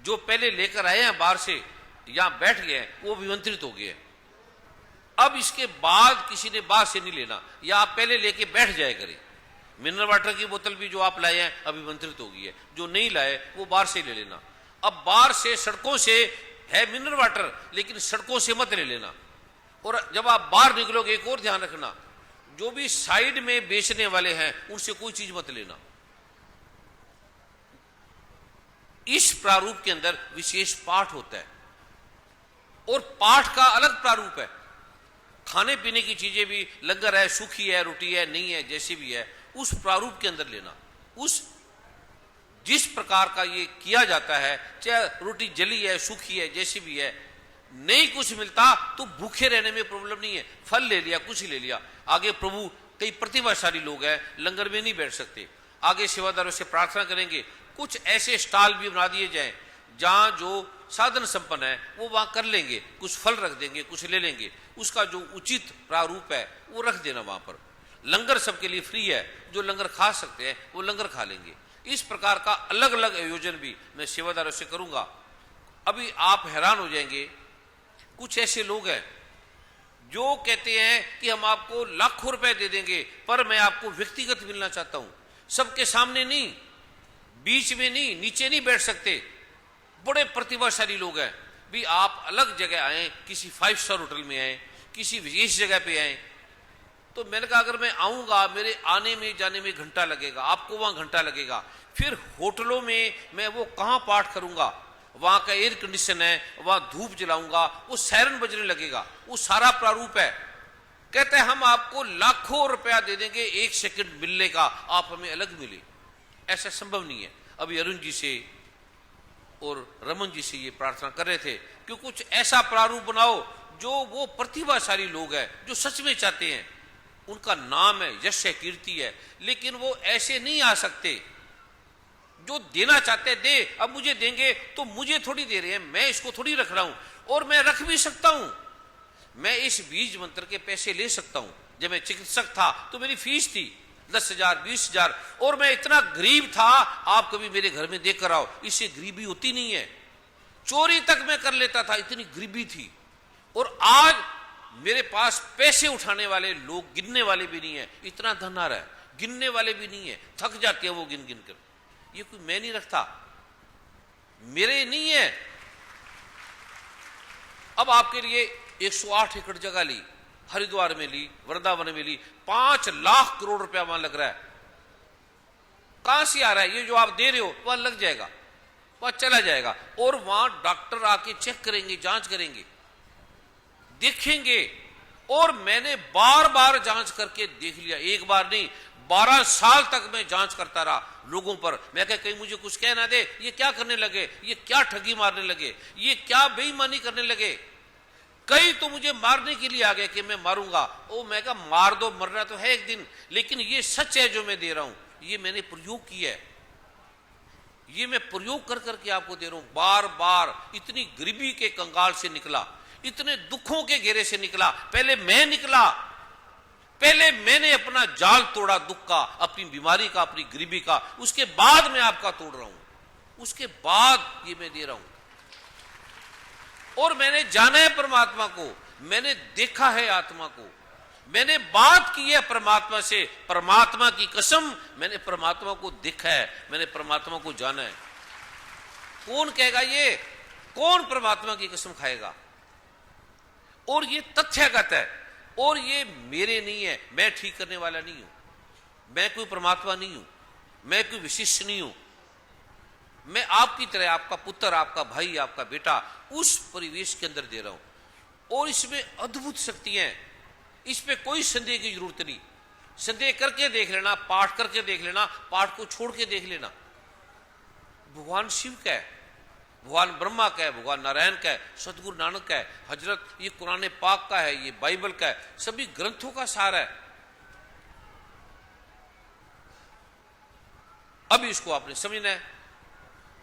जो पहले लेकर आए हैं बाहर से, यहां बैठ गए हैं, वो अभिमंत्रित हो गए। अब इसके बाद किसी ने बाहर से नहीं लेना, या आप पहले लेके बैठ जाए करें। मिनरल वाटर की बोतल भी जो आप लाए हैं अभिमंत्रित हो गई है, जो नहीं लाए वो बाहर से ले लेना। अब बाहर से, सड़कों से है मिनरल वाटर, लेकिन सड़कों से मत ले लेना। और जब आप बाहर निकलोगे, एक और ध्यान रखना, जो भी साइड में बेचने वाले हैं उनसे कोई चीज मत लेना। इस प्रारूप के अंदर विशेष पाठ होता है, और पाठ का अलग प्रारूप है। खाने पीने की चीजें भी, लंगर है, सूखी है, रोटी है, नहीं है, जैसी भी है, उस प्रारूप के अंदर लेना। उस जिस प्रकार का ये किया जाता है, चाहे रोटी जली है, सूखी है, जैसी भी है, नहीं कुछ मिलता तो भूखे रहने में प्रॉब्लम नहीं है। फल ले लिया, कुछ ही ले लिया। आगे प्रभु, कई प्रतिभाशाली लोग हैं, लंगर में नहीं बैठ सकते, आगे सेवादारों से प्रार्थना करेंगे, कुछ ऐसे स्टॉल भी बना दिए जाएं जहां जो साधन संपन्न है वो वहां कर लेंगे, कुछ फल रख देंगे, कुछ ले लेंगे, उसका जो उचित प्रारूप है वो रख देना वहां पर। लंगर सबके लिए फ्री है, जो लंगर खा सकते हैं वो लंगर खा लेंगे। इस प्रकार का अलग अलग आयोजन भी मैं सेवादारों से करूंगा। अभी आप हैरान हो जाएंगे, कुछ ऐसे लोग हैं जो कहते हैं कि हम आपको लाखों रुपए दे देंगे, पर मैं आपको व्यक्तिगत मिलना चाहता हूं, सबके सामने नहीं, बीच में नहीं, नीचे नहीं बैठ सकते। बड़े प्रतिभाशाली लोग हैं भी। आप अलग जगह आए, किसी 5 स्टार होटल में आए, किसी विशेष जगह पे आए, तो मैंने कहा अगर मैं आऊंगा, मेरे आने में जाने में घंटा लगेगा, आपको वहां घंटा लगेगा, फिर होटलों में मैं वो कहां पाठ करूंगा, वहां का एयर कंडीशन है, वहां धूप जलाऊंगा, वो सायरन बजने लगेगा, वो सारा प्रारूप है। कहते हैं हम आपको लाखों रुपया दे देंगे 1 सेकंड मिलने का, आप हमें अलग मिले। ऐसा संभव नहीं है। अभी अरुण जी से और रमन जी से ये प्रार्थना कर रहे थे कि कुछ ऐसा प्रारूप बनाओ जो वो प्रतिभाशाली लोग हैं जो सच में चाहते हैं, उनका नाम है, यश है, कीर्ति है, लेकिन वो ऐसे नहीं आ सकते। जो देना चाहते दे, अब मुझे देंगे तो मुझे थोड़ी दे रहे हैं, मैं इसको थोड़ी रख रहा हूं, और मैं रख भी सकता हूं। मैं इस बीज मंत्र के पैसे ले सकता हूं। जब मैं चिकित्सक था तो मेरी फीस थी 10,000 20,000, और मैं इतना गरीब था, आप कभी मेरे घर में देख कर आओ, इससे गरीबी होती नहीं है। चोरी तक मैं कर लेता था, इतनी गरीबी थी। और आज मेरे पास पैसे उठाने वाले लोग गिनने वाले भी नहीं है, इतना धन आ रहा है, गिनने वाले भी नहीं है, थक जाते हैं वो गिन गिन कर। ये कोई मैं नहीं रखता, मेरे नहीं है। अब आपके लिए 108 एकड़ जगह ली, हरिद्वार में ली, वृंदावन में ली, 5 लाख करोड़ रुपया वहां लग रहा है। कहां से आ रहा है? ये जो आप दे रहे हो वहां लग जाएगा, वहां चला जाएगा, और वहां डॉक्टर आके चेक करेंगे, जांच करेंगे, देखेंगे। और मैंने बार बार जांच करके देख लिया, एक बार नहीं, 12 साल तक मैं जांच करता रहा लोगों पर। मैं कह कहीं मुझे कुछ कह ना दे, ये क्या करने लगे, ये क्या ठगी मारने लगे, ये क्या बेईमानी करने लगे। कई तो मुझे मारने के लिए आ गए कि मैं मारूंगा। ओ मैं कहा मार दो, मरना तो है एक दिन, लेकिन ये सच है जो मैं दे रहा हूं, ये मैंने प्रयोग किया है, ये मैं प्रयोग कर करके आपको दे रहा हूं। बार बार इतनी गरीबी के कंगाल से निकला, इतने दुखों के घेरे से निकला। पहले मैं निकला, पहले मैंने अपना जाल तोड़ा दुख का, अपनी बीमारी का, अपनी गरीबी का, उसके बाद मैं आपका तोड़ रहा हूं, उसके बाद ये मैं दे रहा हूं। और मैंने जाना है परमात्मा को, मैंने देखा है आत्मा को, मैंने बात की है परमात्मा से, परमात्मा की कसम, मैंने परमात्मा को देखा है, मैंने परमात्मा को जाना है। कौन कहेगा ये? कौन परमात्मा की कसम खाएगा? और ये तथ्यगत है, और ये मेरे नहीं है, मैं ठीक करने वाला नहीं हूं, मैं कोई परमात्मा नहीं हूं, मैं कोई विशिष्ट नहीं हूं। मैं आपकी तरह आपका पुत्र, आपका भाई, आपका बेटा, उस परिवेश के अंदर दे रहा हूं। और इसमें अद्भुत शक्तियां हैं, इस पे कोई संदेह की जरूरत नहीं। संदेह करके देख लेना, पाठ करके देख लेना, पाठ को छोड़ के देख लेना। भगवान शिव का है, भगवान ब्रह्मा का है, भगवान नारायण का है, सतगुरु नानक का है, हजरत ये कुरान पाक का है, ये बाइबल का है, सभी ग्रंथों का सार है। अब इसको आपने समझना है,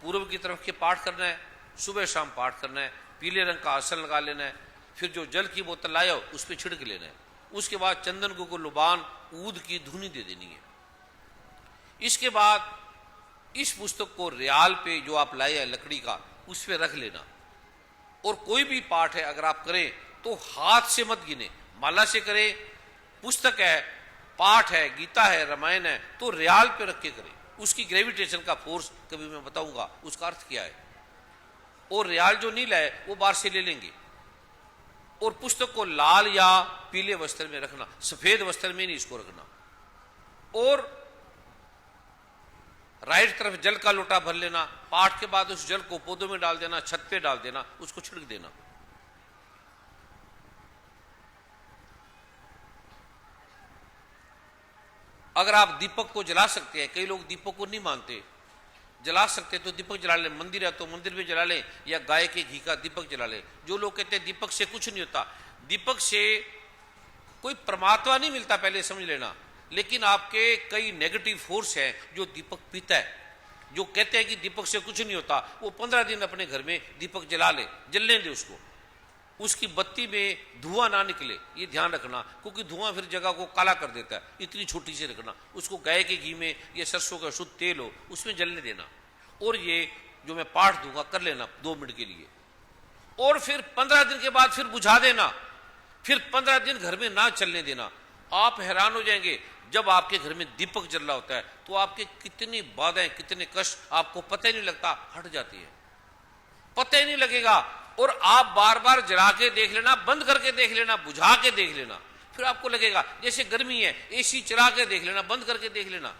पूर्व की तरफ के पाठ करना है, सुबह शाम पाठ करना है, पीले रंग का आसन लगा लेना है, फिर जो जल की बोतल लाए हो उस पर छिड़क लेना है, उसके बाद चंदन को लुबान ऊद की धुनी दे देनी है। इसके बाद इस पुस्तक को रियाल पे जो आप लाए हैं लकड़ी का, उस पे रख लेना। और कोई भी पाठ है अगर आप करें तो हाथ से मत गिने, माला से करें। पुस्तक है, पाठ है, गीता है, रामायण है, तो रियाल पे रख के करें। उसकी ग्रेविटेशन का फोर्स कभी मैं बताऊंगा, उसका अर्थ क्या है। और रियाल जो नहीं लाए वो बाहर से ले लेंगे। और पुस्तक को लाल या पीले वस्त्र में रखना, सफेद वस्त्र में नहीं इसको रखना। और राइट तरफ जल का लोटा भर लेना, पाठ के बाद उस जल को पौधों में डाल देना, छत पे डाल देना, उसको छिड़क देना। अगर आप दीपक को जला सकते हैं, कई लोग दीपक को नहीं मानते, जला सकते तो दीपक जला लें, मंदिर है तो मंदिर में जला लें, या गाय के घी का दीपक जला लें। जो लोग कहते हैं दीपक से कुछ नहीं होता, दीपक से कोई परमात्मा नहीं मिलता, पहले समझ लेना। लेकिन आपके कई नेगेटिव फोर्स हैं जो दीपक पीता है, जो कहते हैं कि दीपक से कुछ नहीं होता, वो 15 दिन अपने घर में दीपक जला ले, जलने दे उसको, उसकी बत्ती में धुआं ना निकले, ये ध्यान रखना, क्योंकि धुआं फिर जगह को काला कर देता है। इतनी छोटी सी रखना, उसको गाय के घी में या सरसों का शुद्ध तेल हो उसमें जलने देना। और ये जो मैं पाठ दूंगा कर लेना 2 मिनट के लिए, और फिर 15 दिन के बाद फिर बुझा देना, फिर 15 दिन घर में ना चलने देना। आप हैरान हो जाएंगे, जब आपके घर में दीपक जल रहा होता है तो आपके कितनी बाधाएं, कितने कष्ट आपको पता ही नहीं लगता, हट जाती है, पता ही नहीं लगेगा। और आप बार बार जला के देख लेना, बंद करके देख लेना, बुझा के देख लेना, फिर आपको लगेगा जैसे गर्मी है, एसी चला के देख लेना, बंद करके देख लेना,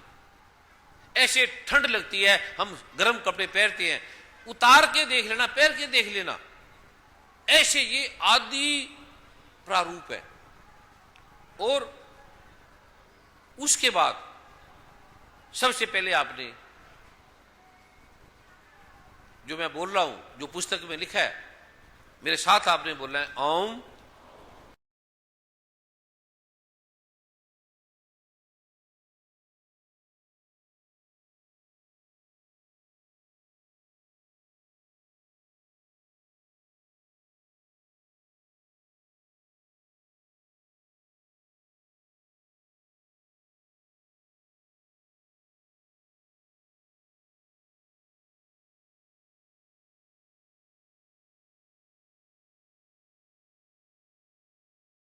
ऐसे ठंड लगती है, हम गर्म कपड़े पहनते हैं, उतार के देख लेना, पहन के देख लेना। ऐसे ये आदि प्रारूप है। और उसके बाद सबसे पहले आपने जो मैं बोल रहा हूं, जो पुस्तक में लिखा है, मेरे साथ आपने बोलना है ओम।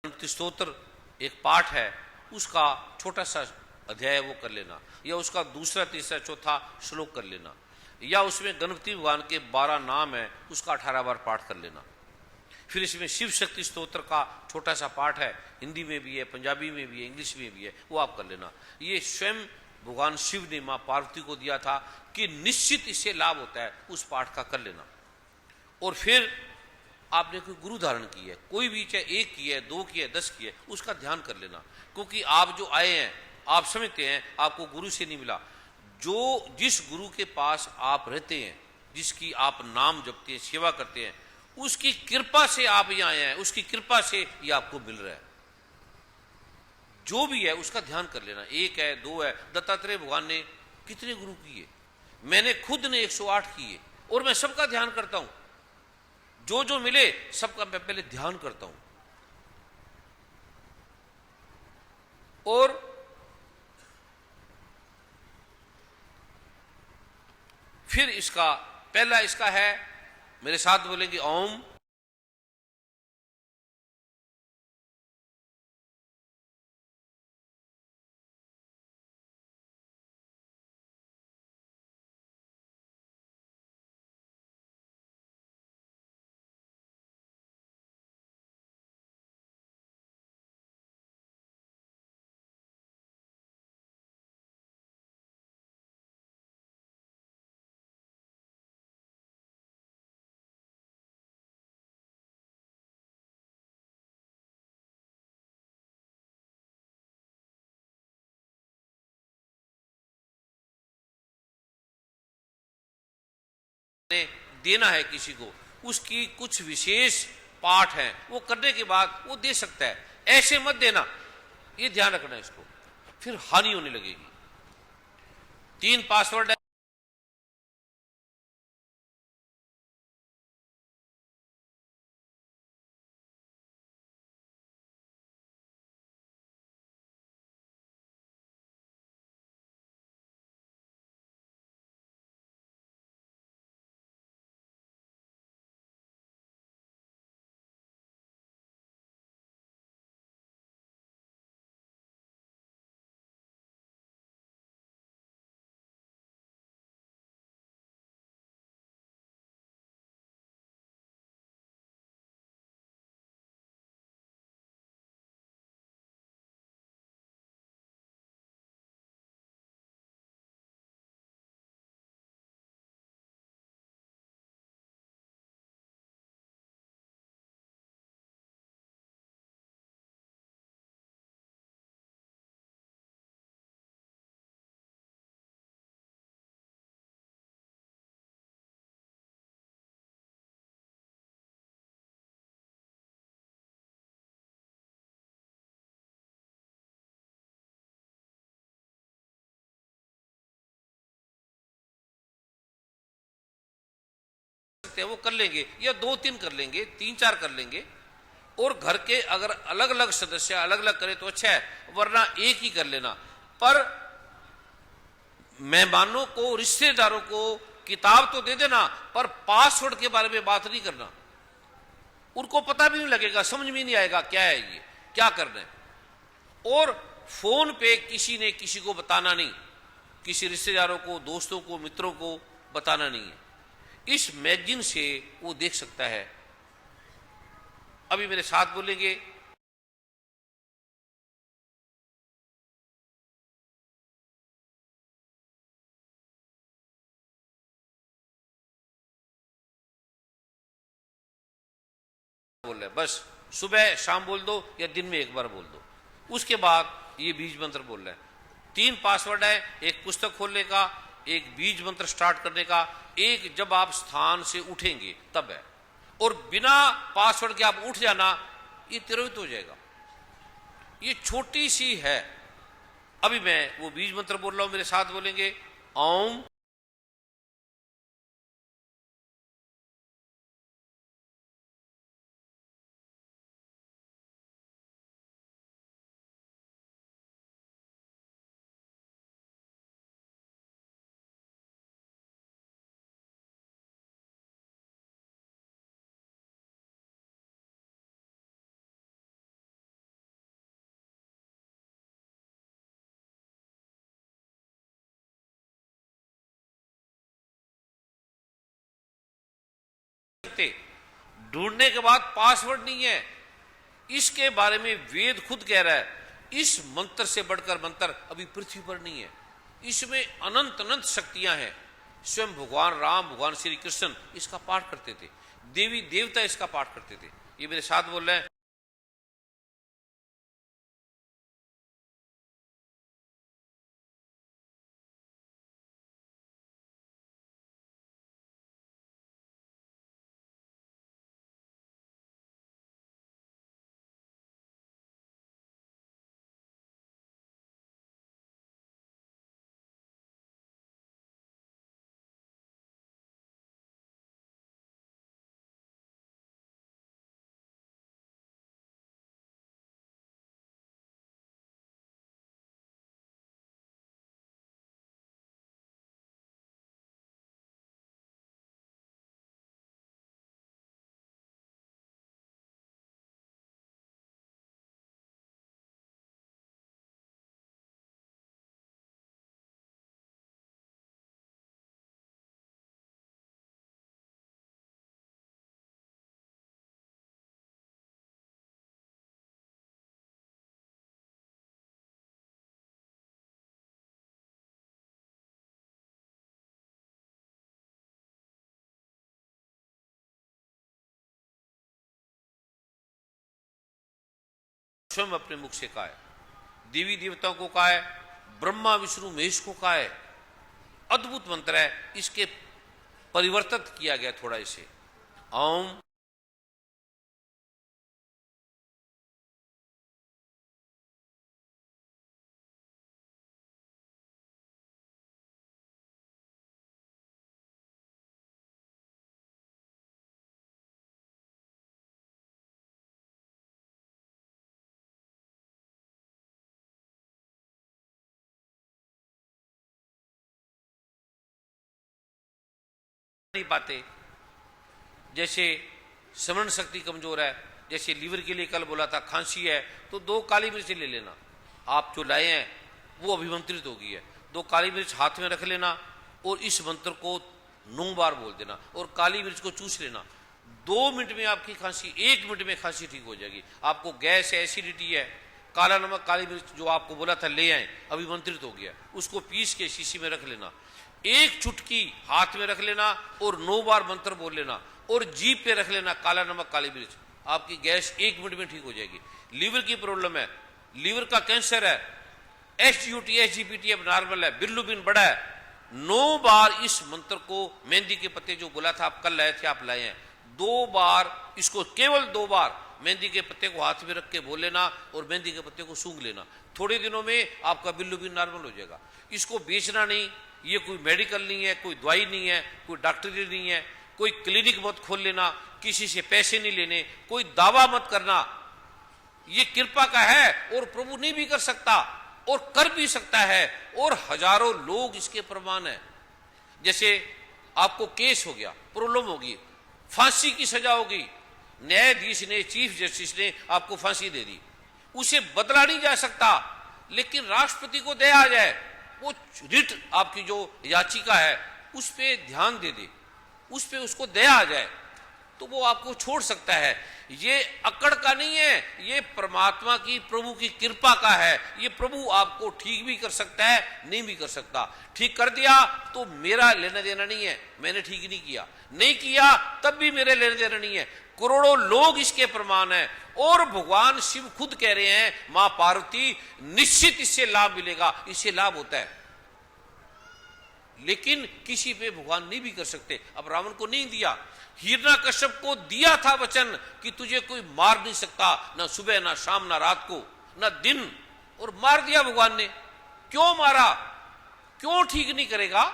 स्तोत्र एक पाठ है, उसका छोटा सा अध्याय वो कर लेना, या उसका दूसरा तीसरा चौथा श्लोक कर लेना, या उसमें गणपति भगवान के 12 नाम है, उसका 18 बार पाठ कर लेना। फिर इसमें शिव शक्ति स्तोत्र का छोटा सा पाठ है, हिंदी में भी है, पंजाबी में भी है, इंग्लिश में भी है, वो आप कर लेना। ये स्वयं भगवान शिव ने माँ पार्वती को दिया था कि निश्चित इससे लाभ होता है, उस पाठ का कर लेना। और फिर आपने कोई गुरु धारण की है, कोई भी, चाहे 1 की है, 2 की है, 10 की है, उसका ध्यान कर लेना। क्योंकि आप जो आए हैं, आप समझते हैं आपको गुरु से नहीं मिला। जो जिस गुरु के पास आप रहते हैं, जिसकी आप नाम जपते हैं, सेवा करते हैं, उसकी कृपा से आप यहाँ आए हैं, उसकी कृपा से ये आपको मिल रहा है। जो भी है उसका ध्यान कर लेना। 1 है, 2 है, दत्तात्रेय भगवान ने कितने गुरु किए, मैंने खुद ने 108 किए, और मैं सबका ध्यान करता हूं। जो जो मिले सबका मैं पहले ध्यान करता हूं। और फिर इसका पहला इसका है, मेरे साथ बोलेंगे ओम। देना है किसी को, उसकी कुछ विशेष पाठ है, वो करने के बाद वो दे सकता है, ऐसे मत देना, ये ध्यान रखना है इसको, फिर हानि होने लगेगी। 3 पासवर्ड है, वो कर लेंगे, या 2-3 कर लेंगे, 3-4 कर लेंगे। और घर के अगर अलग अलग सदस्य अलग अलग करें तो अच्छा है, वरना एक ही कर लेना। पर मेहमानों को, रिश्तेदारों को किताब तो दे देना, पर पासवर्ड के बारे में बात नहीं करना। उनको पता भी नहीं लगेगा, समझ में नहीं आएगा क्या है ये, क्या करना है। और फोन पे किसी ने किसी को बताना नहीं, किसी रिश्तेदारों को, दोस्तों को, मित्रों को बताना नहीं है। इस मैगजीन से वो देख सकता है। अभी मेरे साथ बोलेंगे, बोल रहे हैं, बस सुबह शाम बोल दो या दिन में एक बार बोल दो। उसके बाद ये बीज मंत्र बोल रहे हैं। 3 पासवर्ड है, एक पुस्तक खोलने का, एक बीज मंत्र स्टार्ट करने का, एक जब आप स्थान से उठेंगे तब है। और बिना पासवर्ड के आप उठ जाना, ये तिरोहित हो जाएगा। ये छोटी सी है। अभी मैं वो बीज मंत्र बोल रहा हूं, मेरे साथ बोलेंगे ओम। ढूंढने के बाद पासवर्ड नहीं है। इसके बारे में वेद खुद कह रहा है, इस मंत्र से बढ़कर मंत्र अभी पृथ्वी पर नहीं है। इसमें अनंत अनंत शक्तियां हैं। स्वयं भगवान राम, भगवान श्री कृष्ण इसका पाठ करते थे, देवी देवता इसका पाठ करते थे। ये मेरे साथ बोल रहे हैं। स्वयं अपने मुख से कहा है, देवी देवताओं को कहा है, ब्रह्मा विष्णु महेश को कहा है। अद्भुत मंत्र है। इसके परिवर्तित किया गया थोड़ा इसे। ओम नहीं पाते। जैसे स्मरण शक्ति कमजोर है, जैसे लीवर के लिए कल बोला था, खांसी है तो 2 काली मिर्च ले लेना। आप जो लाए हैं वो अभिमंत्रित हो गई है। 2 काली मिर्च हाथ में रख लेना और इस मंत्र को 9 बार बोल देना और काली मिर्च को चूस लेना। 2 मिनट में आपकी खांसी, 1 मिनट में खांसी ठीक हो जाएगी। आपको गैस है, एसिडिटी है, काला नमक काली मिर्च जो आपको बोला था ले आए, अभिमंत्रित हो गया, उसको पीस के शीशी में रख लेना। 1 चुटकी हाथ में रख लेना और 9 बार मंत्र बोल लेना और जीभ पे रख लेना काला नमक काली मिर्च। आपकी गैस 1 मिनट में ठीक हो जाएगी। लीवर की प्रॉब्लम है, लीवर का कैंसर है, SGOT SGPT अब नॉर्मल है, बिलिरुबिन बढ़ा है, 9 बार इस मंत्र को, मेहंदी के पत्ते जो बोला था आप कल लाए थे, आप लाए हैं, 2 बार इसको, केवल 2 बार मेहंदी के पत्ते को हाथ में रख के बोल लेना और मेहंदी के पत्ते को सूंघ लेना। थोड़े दिनों में आपका बिलिरुबिन नॉर्मल हो जाएगा। इसको बेचना नहीं, ये कोई मेडिकल नहीं है, कोई दवाई नहीं है, कोई डॉक्टरी नहीं है, कोई क्लिनिक मत खोल लेना, किसी से पैसे नहीं लेने, कोई दावा मत करना। ये कृपा का है और प्रभु नहीं भी कर सकता और कर भी सकता है और हजारों लोग इसके प्रमाण है। जैसे आपको केस हो गया, प्रॉब्लम होगी, फांसी की सजा होगी, न्यायाधीश ने, चीफ जस्टिस ने आपको फांसी दे दी, उसे बदला नहीं जा सकता, लेकिन राष्ट्रपति को दया आ जाए, वो रिट आपकी जो याचिका है उस पे ध्यान दे दे, उस पे उसको दया आ जाए तो वो आपको छोड़ सकता है। ये अकड़ का नहीं है, ये परमात्मा की, प्रभु की कृपा का है। ये प्रभु आपको ठीक भी कर सकता है, नहीं भी कर सकता। ठीक कर दिया तो मेरा लेना देना नहीं है, मैंने ठीक नहीं किया, नहीं किया तब भी मेरे लेना देना नहीं है। करोड़ों लोग इसके प्रमाण हैं और भगवान शिव खुद कह रहे हैं, मां पार्वती निश्चित इससे लाभ मिलेगा, इससे लाभ होता है। लेकिन किसी पे भगवान नहीं भी कर सकते। अब रावण को नहीं दिया, हिरण्यकश्यप को दिया था वचन कि तुझे कोई मार नहीं सकता, ना सुबह ना शाम ना रात को ना दिन, और मार दिया भगवान ने। क्यों मारा? क्यों ठीक नहीं करेगा?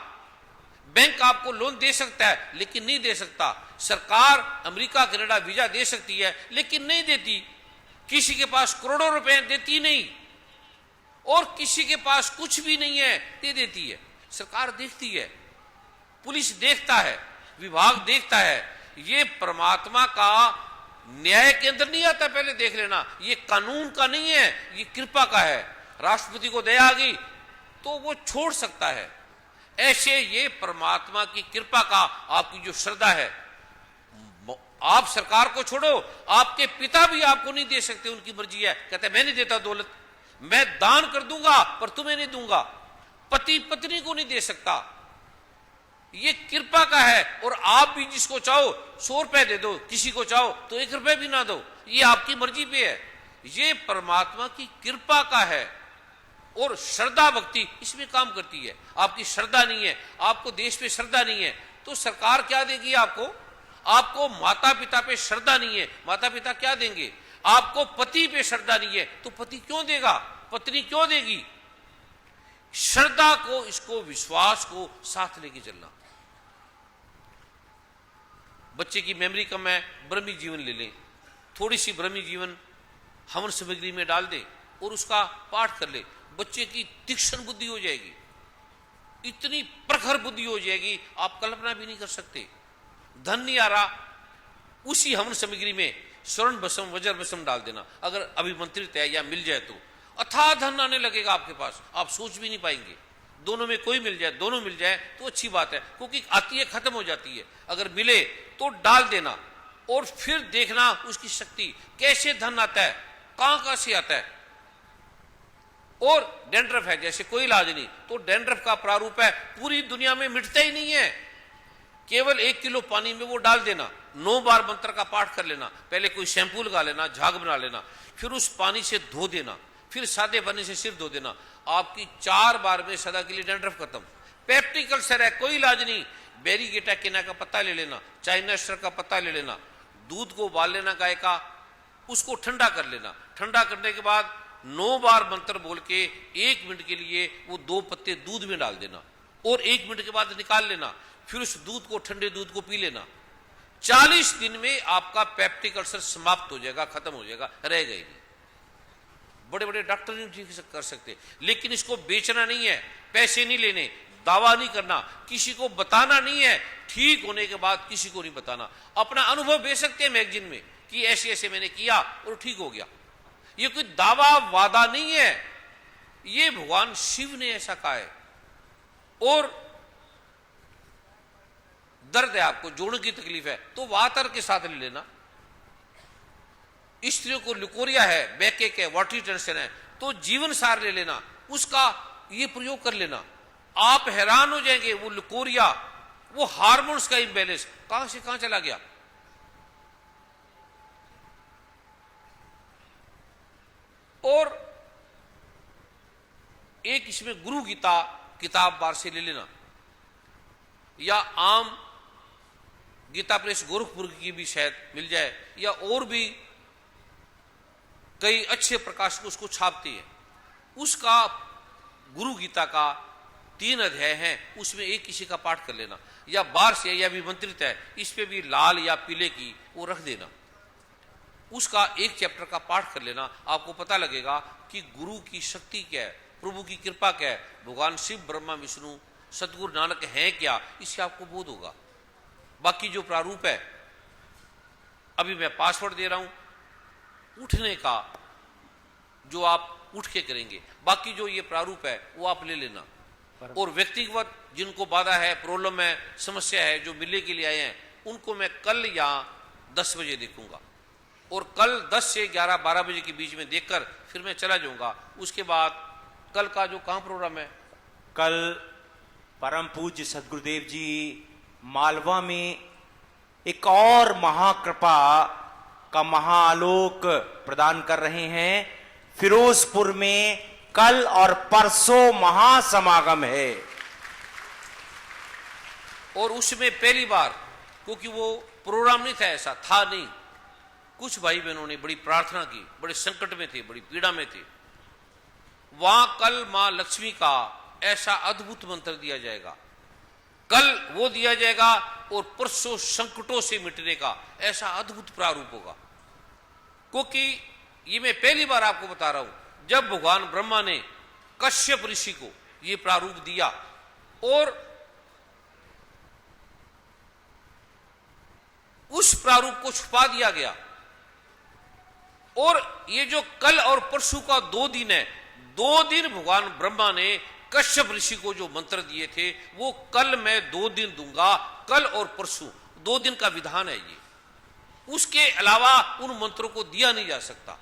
बैंक आपको लोन दे सकता है लेकिन नहीं दे सकता। सरकार अमेरिका कनाडा वीजा दे सकती है लेकिन नहीं देती। किसी के पास करोड़ों रुपए देती नहीं, और किसी के पास कुछ भी नहीं है दे देती है। सरकार देखती है, पुलिस देखता है, विभाग देखता है। ये परमात्मा का न्याय के अंदर नहीं आता, पहले देख लेना। ये कानून का नहीं है, ये कृपा का है। राष्ट्रपति को दया आ गई तो वो छोड़ सकता है। ऐसे ये परमात्मा की कृपा का आपकी जो श्रद्धा है, आप सरकार को छोड़ो, आपके पिता भी आपको नहीं दे सकते, उनकी मर्जी है। कहते मैं नहीं देता दौलत, मैं दान कर दूंगा पर तुम्हें नहीं दूंगा। पति पत्नी को नहीं दे सकता, ये कृपा का है। और आप भी जिसको चाहो 100 रुपए दे दो, किसी को चाहो तो 1 रुपए भी ना दो, ये आपकी मर्जी पे है। ये परमात्मा की कृपा का है। और श्रद्धा भक्ति इसमें काम करती है। आपकी श्रद्धा नहीं है, आपको देश पे श्रद्धा नहीं है, तो सरकार क्या देगी आपको? आपको माता पिता पे श्रद्धा नहीं है, माता पिता क्या देंगे? आपको पति पे श्रद्धा नहीं है तो पति क्यों देगा, पत्नी क्यों देगी? श्रद्धा को, इसको विश्वास को साथ लेके चलना। बच्चे की मेमोरी कम है, ब्रह्मी जीवन ले लें, थोड़ी सी ब्रह्मी जीवन हवन सामग्री में डाल दे और उसका पाठ कर ले। बच्चे की तीक्ष्ण बुद्धि हो जाएगी, इतनी प्रखर बुद्धि हो जाएगी आप कल्पना भी नहीं कर सकते। धन नहीं आ रहा, उसी हवन सामग्री में स्वर्ण भस्म वज्र भस्म डाल देना, अगर अभिमंत्रित है या मिल जाए तो अथाह धन आने लगेगा आपके पास, आप सोच भी नहीं पाएंगे। दोनों में कोई मिल जाए, दोनों मिल जाए तो अच्छी बात है, क्योंकि आती है खत्म हो जाती है। अगर मिले तो डाल देना और फिर देखना उसकी शक्ति, कैसे धन आता है, कहां से आता है। और डैंड्रफ है, जैसे कोई इलाज नहीं, तो डैंड्रफ का प्रारूप है, पूरी दुनिया में मिटता ही नहीं है। केवल 1 किलो पानी में वो डाल देना, 9 बार मंत्र का पाठ कर लेना, पहले कोई शैंपू लगा लेना, झाग बना लेना, फिर उस पानी से धो देना, फिर सादे पानी से सिर धो देना, आपकी 4 बार में सदा के लिए डैंड्रफ खत्म। पेप्टिक अल्सर है, कोई इलाज नहीं, बेरीगेटा केना का पत्ता ले लेना, चाइना स्टर का पत्ता ले लेना, दूध को उबाल लेना गाय का, उसको ठंडा कर लेना। ठंडा करने के बाद 9 बार मंत्र बोल के 1 मिनट के लिए वो 2 पत्ते दूध में डाल देना और 1 मिनट के बाद निकाल लेना, फिर उस दूध को, ठंडे दूध को पी लेना। 40 दिन में आपका पेप्टिक अल्सर समाप्त हो जाएगा, खत्म हो जाएगा, रहेगा ही नहीं। बड़े बड़े डॉक्टर नहीं ठीक कर सकते, लेकिन इसको बेचना नहीं है, पैसे नहीं लेने, दावा नहीं करना, किसी को बताना नहीं है, ठीक होने के बाद किसी को नहीं बताना। अपना अनुभव भेज सकते हैं मैगजीन में कि ऐसे ऐसे मैंने किया और ठीक हो गया। ये कोई दावा वादा नहीं है, ये भगवान शिव ने ऐसा कहा है। और दर्द है आपको, जोड़ों की तकलीफ है, तो वातर के साथ ले लेना। स्त्रियों को लिकोरिया है, बैकएक है, वाटरी टेंशन है, तो जीवन सार ले लेना, उसका ये प्रयोग कर लेना। आप हैरान हो जाएंगे, वो लिकोरिया, वो हार्मोन्स का इम्बैलेंस कहां से कहां चला गया। और एक इसमें गुरु गीता किताब बार से ले लेना, या आम गीता प्रेस गोरखपुर की भी शायद मिल जाए, या और भी कई अच्छे प्रकाशक उसको छापते हैं। उसका गुरु गीता का 3 अध्याय हैं, उसमें एक किसी का पाठ कर लेना, या बार से या भी मंत्रित है, इस पे भी लाल या पीले की वो रख देना, उसका एक चैप्टर का पाठ कर लेना। आपको पता लगेगा कि गुरु की शक्ति क्या है, प्रभु की कृपा क्या है, भगवान शिव ब्रह्मा विष्णु सतगुरु नानक हैं क्या, इससे आपको बोध होगा। बाकी जो प्रारूप है, अभी मैं पासवर्ड दे रहा हूं उठने का, जो आप उठ के करेंगे, बाकी जो ये प्रारूप है वो आप ले लेना। और व्यक्तिगत जिनको बाधा है, प्रॉब्लम है, समस्या है, जो मिलने के लिए आए हैं, उनको मैं कल या 10 बजे देखूंगा, और कल 10 से 11-12 बजे के बीच में देखकर फिर मैं चला जाऊंगा। उसके बाद कल का जो कहाँ प्रोग्राम है? कल परम पूज्य सदगुरुदेव जी मालवा में एक और महाकृपा का महाआलोक प्रदान कर रहे हैं। फिरोजपुर में कल और परसों महासमागम है, और उसमें पहली बार, क्योंकि वो प्रोग्राम नहीं था, ऐसा था नहीं, कुछ भाई बहनों ने बड़ी प्रार्थना की, बड़े संकट में थे, बड़ी पीड़ा में थे, वहां कल मां लक्ष्मी का ऐसा अद्भुत मंत्र दिया जाएगा, कल वो दिया जाएगा, और परसों संकटों से मिटने का ऐसा अद्भुत प्रारूप होगा। क्योंकि ये मैं पहली बार आपको बता रहा हूं, जब भगवान ब्रह्मा ने कश्यप ऋषि को ये प्रारूप दिया और उस प्रारूप को छुपा दिया गया, और ये जो कल और परसों का 2 दिन है, 2 दिन भगवान ब्रह्मा ने कश्यप ऋषि को जो मंत्र दिए थे, वो कल मैं 2 दिन दूंगा, कल और परसों 2 दिन का विधान है ये, उसके अलावा उन मंत्रों को दिया नहीं जा सकता।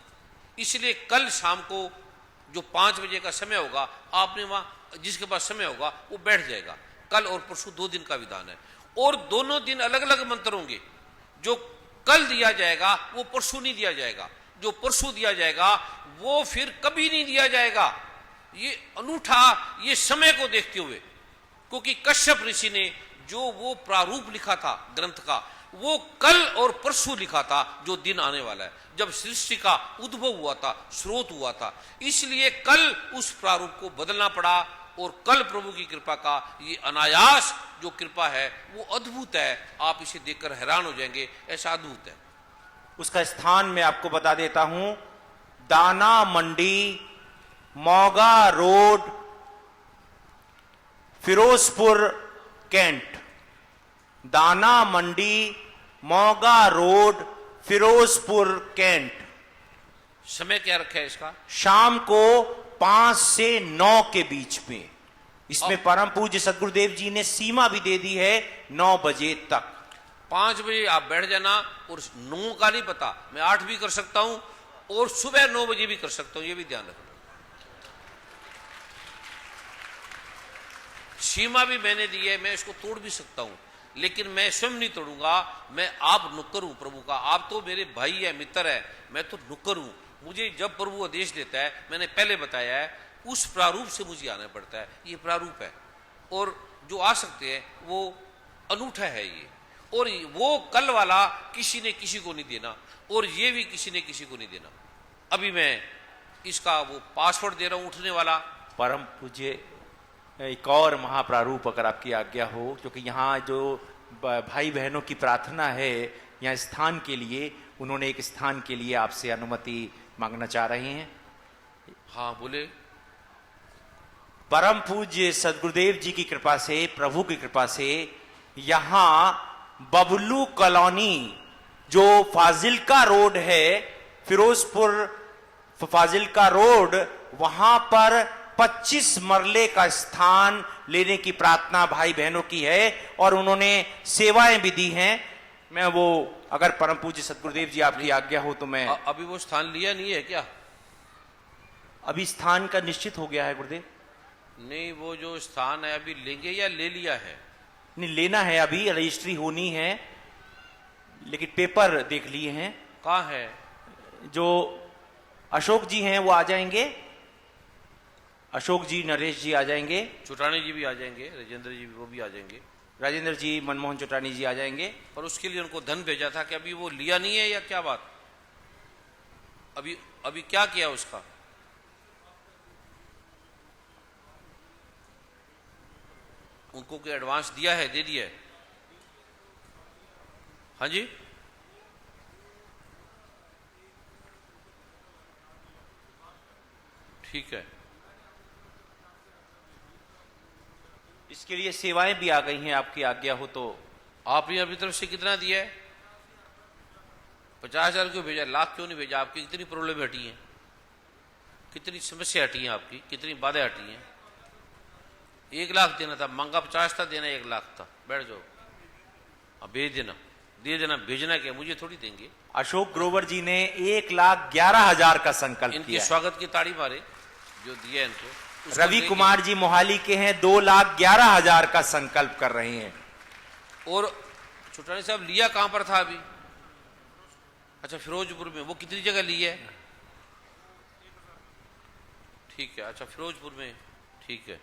इसलिए कल शाम को जो 5 बजे का समय होगा, आपने वहां जिसके पास समय होगा वो बैठ जाएगा। कल और परसों 2 दिन का विधान है, और दोनों दिन अलग अलग मंत्र होंगे। जो कल दिया जाएगा वो परसों नहीं दिया जाएगा, जो परसों दिया जाएगा वो फिर कभी नहीं दिया जाएगा। ये अनूठा, ये समय को देखते हुए, क्योंकि कश्यप ऋषि ने जो वो प्रारूप लिखा था ग्रंथ का, वो कल और परसों लिखा था, जो दिन आने वाला है, जब सृष्टि का उद्भव हुआ था, स्रोत हुआ था। इसलिए कल उस प्रारूप को बदलना पड़ा, और कल प्रभु की कृपा का ये अनायास जो कृपा है वो अद्भुत है। आप इसे देखकर हैरान हो जाएंगे, ऐसा अद्भुत है। उसका स्थान मैं आपको बता देता हूं, दाना मंडी, मौगा रोड, फिरोजपुर कैंट। दाना मंडी, मौगा रोड, फिरोजपुर कैंट। समय क्या रखा है इसका? शाम को 5 से 9 के बीच में। इसमें परम पूज्य सदगुरुदेव जी ने सीमा भी दे दी है 9 बजे तक। 5 बजे आप बैठ जाना, और 9 का नहीं पता, मैं 8 भी कर सकता हूं, और सुबह 9 बजे भी कर सकता हूं, यह भी ध्यान रखना। सीमा भी मैंने दी है, मैं इसको तोड़ भी सकता हूं, लेकिन मैं स्वयं नहीं तोड़ूंगा। मैं आप नुक्कर हूं प्रभु का, आप तो मेरे भाई है, मित्र है, मैं तो नुक्कर हूं। मुझे जब प्रभु आदेश देता है, मैंने पहले बताया है, उस प्रारूप से मुझे आना पड़ता है। ये प्रारूप है, और जो आ सकते हैं वो अनूठा है ये, और वो कल वाला किसी ने किसी को नहीं देना, और ये भी किसी ने किसी को नहीं देना। अभी मैं इसका वो पासवर्ड दे रहा हूं उठने वाला। परम पूज्य एक और महाप्रारूप अगर आपकी आज्ञा हो, क्योंकि यहाँ जो भाई बहनों की प्रार्थना है यहाँ स्थान के लिए, उन्होंने एक स्थान के लिए आपसे अनुमति मांगना चाह रहे हैं। हाँ बोले। परम पूज्य सदगुरुदेव जी की कृपा से, प्रभु की कृपा से, यहाँ बबलू कॉलोनी जो फाजिल्का रोड है, फिरोजपुर फाजिल्का रोड, वहां पर 25 मरले का स्थान लेने की प्रार्थना भाई बहनों की है, और उन्होंने सेवाएं भी दी हैं। मैं वो, अगर परम पूज्य सदगुरुदेव जी आपकी आज्ञा हो तो मैं अभी वो स्थान लिया नहीं है क्या? अभी स्थान का निश्चित हो गया है गुरुदेव। नहीं, वो जो स्थान है अभी लेंगे या ले लिया है? नहीं, लेना है, अभी रजिस्ट्री होनी है, लेकिन पेपर देख लिए हैं। कहाँ है? जो अशोक जी हैं वो आ जाएंगे, अशोक जी, नरेश जी आ जाएंगे, चुटानी जी भी आ जाएंगे, राजेंद्र जी भी, वो भी आ जाएंगे, राजेंद्र जी, मनमोहन चुटानी जी आ जाएंगे। पर उसके लिए उनको धन भेजा था कि अभी वो लिया नहीं है या क्या बात? अभी क्या किया उसका? उनको कोई एडवांस दिया है, दे दिया है? हाँ जी, ठीक है। इसके लिए सेवाएं भी आ गई हैं, आपकी आज्ञा हो तो। आपने अपनी तरफ से कितना दिया है? 50,000 क्यों भेजा? लाख क्यों नहीं भेजा? आपकी कितनी प्रॉब्लम हटी है, कितनी समस्या हटी है, आपकी कितनी बाधाएं हटी हैं? 1 लाख देना था, मांगा 50 था, देना 1 लाख था। बैठ जाओ, अब भेज देना, दे देना, भेजना क्या, मुझे थोड़ी देंगे। अशोक ग्रोवर जी ने 1,11,000 का संकल्प इनके किया है। स्वागत की ताड़ी मारे जो दिया इनको। उसको रवि देंगे। कुमार जी मोहाली के हैं, 2,11,000 का संकल्प कर रहे हैं। और छोटानी साहब लिया कहां पर था अभी? अच्छा, फिरोजपुर में। वो कितनी जगह ली है? ठीक है, अच्छा फिरोजपुर में, ठीक है।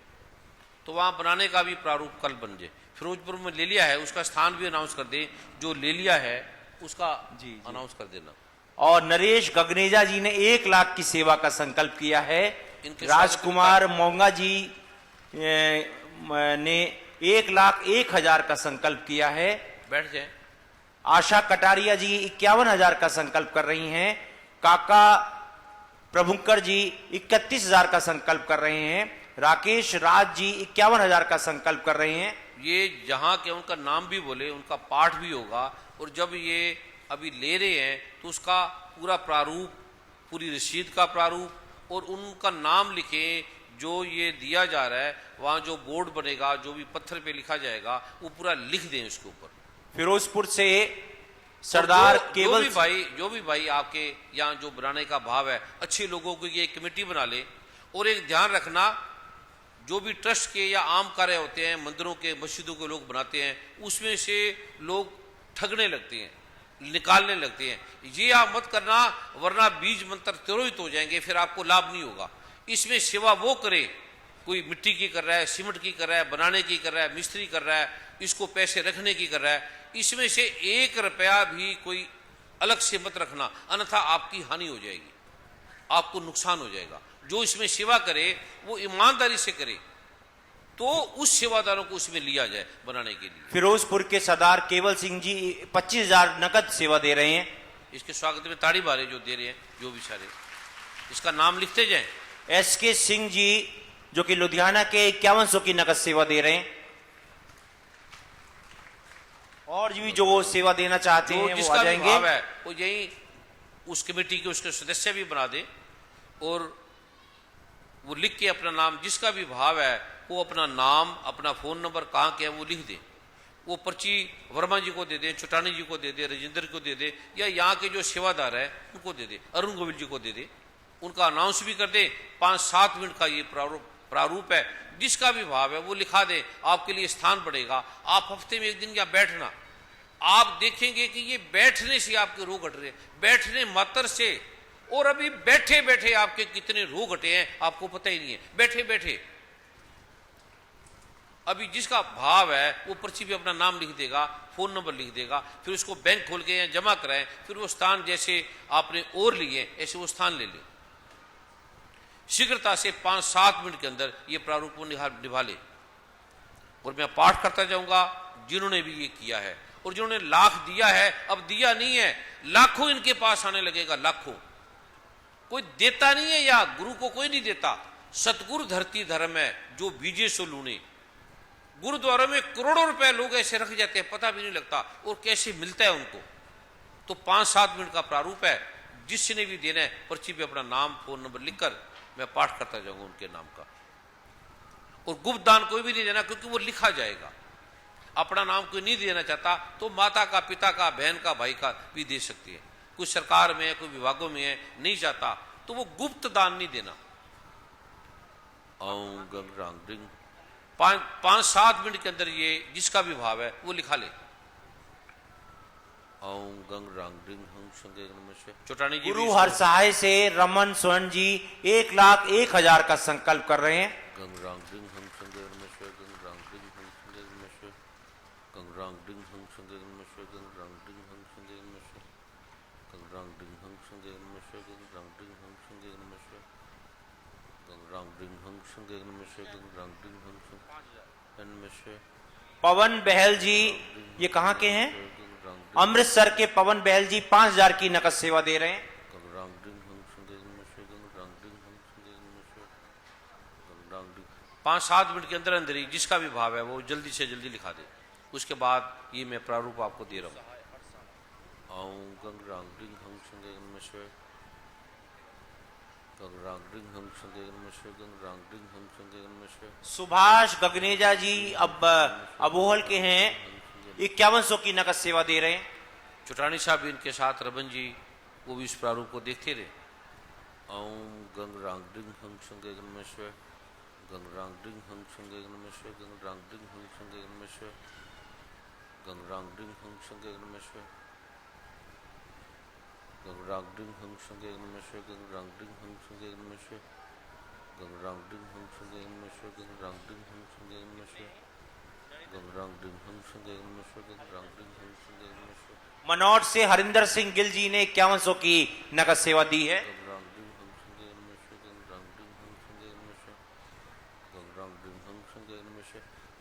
तो वहां बनाने का भी प्रारूप कल बन जाए। फिरोजपुर में ले लिया है, उसका स्थान भी अनाउंस कर दे, जो ले लिया है उसका जी। अनाउंस कर देना। और नरेश गगनेजा जी ने 1 लाख की सेवा का संकल्प किया है। इनके राजकुमार मोंगा जी ने 1,01,000 का संकल्प किया है। बैठ जाए। आशा कटारिया जी 51,000 का संकल्प कर रही हैं। काका प्रभुकर जी 31,000 का संकल्प कर रहे हैं। राकेश राज जी 51,000 का संकल्प कर रहे हैं। ये जहां के उनका नाम भी बोले, उनका पाठ भी होगा, और जब ये अभी ले रहे हैं तो उसका पूरा प्रारूप, पूरी रसीद का प्रारूप और उनका नाम लिखे। जो ये दिया जा रहा है वहां जो बोर्ड बनेगा, जो भी पत्थर पे लिखा जाएगा, वो पूरा लिख दें उसके ऊपर। फिरोजपुर से सरदार केवल जो भी भाई आपके यहाँ जो बनाने का भाव है, अच्छे लोगों को ये कमेटी बना ले। और एक ध्यान रखना, जो भी ट्रस्ट के या आम कार्य होते हैं, मंदिरों के, मस्जिदों के लोग बनाते हैं, उसमें से लोग ठगने लगते हैं, निकालने लगते हैं। ये आप मत करना, वरना बीज मंत्र तिरोहित हो जाएंगे, फिर आपको लाभ नहीं होगा। इसमें सेवा वो करे, कोई मिट्टी की कर रहा है, सीमेंट की कर रहा है, बनाने की कर रहा है, मिस्त्री कर रहा है, इसको पैसे रखने की कर रहा है, इसमें से 1 रुपया भी कोई अलग से मत रखना, अन्यथा आपकी हानि हो जाएगी, आपको नुकसान हो जाएगा। जो इसमें सेवा करे वो ईमानदारी से करे, तो उस सेवादारों को उसमें लिया जाए बनाने के लिए। फिरोजपुर के सरदार केवल सिंह जी 25,000 नकद सेवा दे रहे हैं। इसके स्वागत में ताड़ी मारे जो दे रहे हैं, जो भी सारे, इसका नाम लिखते जाएं। SK सिंह जी जो कि लुधियाना के 5100 की नकद सेवा दे रहे हैं। और भी जो सेवा देना चाहते हैं वो आ जाएंगे। भाव है वो यही उस कमेटी के उसके सदस्य भी बना दे, और वो लिख के अपना नाम, जिसका भी भाव है वो अपना नाम, अपना फोन नंबर कहाँ के है वो लिख दे। वो पर्ची वर्मा जी को दे दे, चुटानी जी को दे दे, राजेंद्र को दे दे, या यहाँ के जो सेवादार है उनको दे दे, अरुण गोविल जी को दे दे, उनका अनाउंस भी कर दे। 5-7 मिनट का ये प्रारूप है, जिसका भी भाव है वो लिखा दे, आपके लिए स्थान पड़ेगा। आप हफ्ते में 1 दिन या बैठना, आप देखेंगे कि ये बैठने से आपके रोग हट रहे, बैठने मात्र से। और अभी बैठे बैठे आपके कितने रोग हटे हैं आपको पता ही नहीं है, बैठे बैठे। अभी जिसका भाव है वो पर्ची पे अपना नाम लिख देगा, फोन नंबर लिख देगा, फिर उसको बैंक खोल के या जमा कराएं, फिर वो स्थान जैसे आपने और लिए ऐसे वो स्थान ले ले। शीघ्रता से 5-7 मिनट के अंदर ये प्रारूप को निभा ले। और मैं पाठ करता जाऊंगा जिन्होंने भी ये किया है, और जिन्होंने लाख दिया है, अब दिया नहीं है, लाखों इनके पास आने लगेगा, लाखों। कोई देता नहीं है, या गुरु को कोई नहीं देता। सतगुरु धरती धर्म है जो बीजे सो लूने। गुरुद्वारों में करोड़ों रुपए लोग ऐसे रख जाते हैं, पता भी नहीं लगता, और कैसे मिलता है उनको। तो 5-7 मिनट का प्रारूप है, जिसने भी देना है पर्ची पे अपना नाम, फोन नंबर लिखकर मैं पाठ करता जाऊंगा उनके नाम का। और गुप्त दान कोई भी नहीं देना, क्योंकि वो लिखा जाएगा। अपना नाम कोई नहीं देना चाहता तो माता का, पिता का, बहन का, भाई का भी दे सकती है। कोई सरकार में है, कोई विभागों में है, नहीं चाहता तो वो गुप्त दान नहीं देना। 5-7 मिनट के अंदर ये जिसका भी भाव है वो लिखा ले। चौटानी जी गुरु हर सहाय से रमन स्वर्ण जी 1,01,000 का संकल्प कर रहे हैं। पवन बहल जी, ये कहाँ के हैं? अमृतसर के पवन बहल जी 5,000 की नकद सेवा दे रहे हैं। 5-7 मिनट के अंदर अंदर ही जिसका भी भाव है वो जल्दी से जल्दी लिखा दे। उसके बाद ये मैं प्रारूप आपको दे रहा हूँ। सुभाष गगनेजा जी अब अबोहल के हैं, 5100 की नकद सेवा दे रहे हैं। चुटानी साहब भी इनके साथ, रमन जी, वो भी इस प्रारूप को देखते रहे। ओम गंग रांग डिंग हंग संगे नमस्कार, गंग रांग डिंग हंग संगे नमस्कार, गंग रांग डिंग हंग संगे नमस्कार, गंग रांग डिंग हंग संगे नमस्कार, गंग रांग डिंग हंग संगे नमस्कार, गंग रांग डिंग हंग संगे नमस्कार, गंग रांग डिंग हंग संगे नमस्कार, गंग रांग डिंग हंग संगे नमस्कार, गंग रांग डिंग हंग संगे नमस्कार, गंग रांग डिंग हंग संगे नमस्कार। मनोट से हरिंदर सिंह गिल जी ने 5100 की नकद सेवा दी है।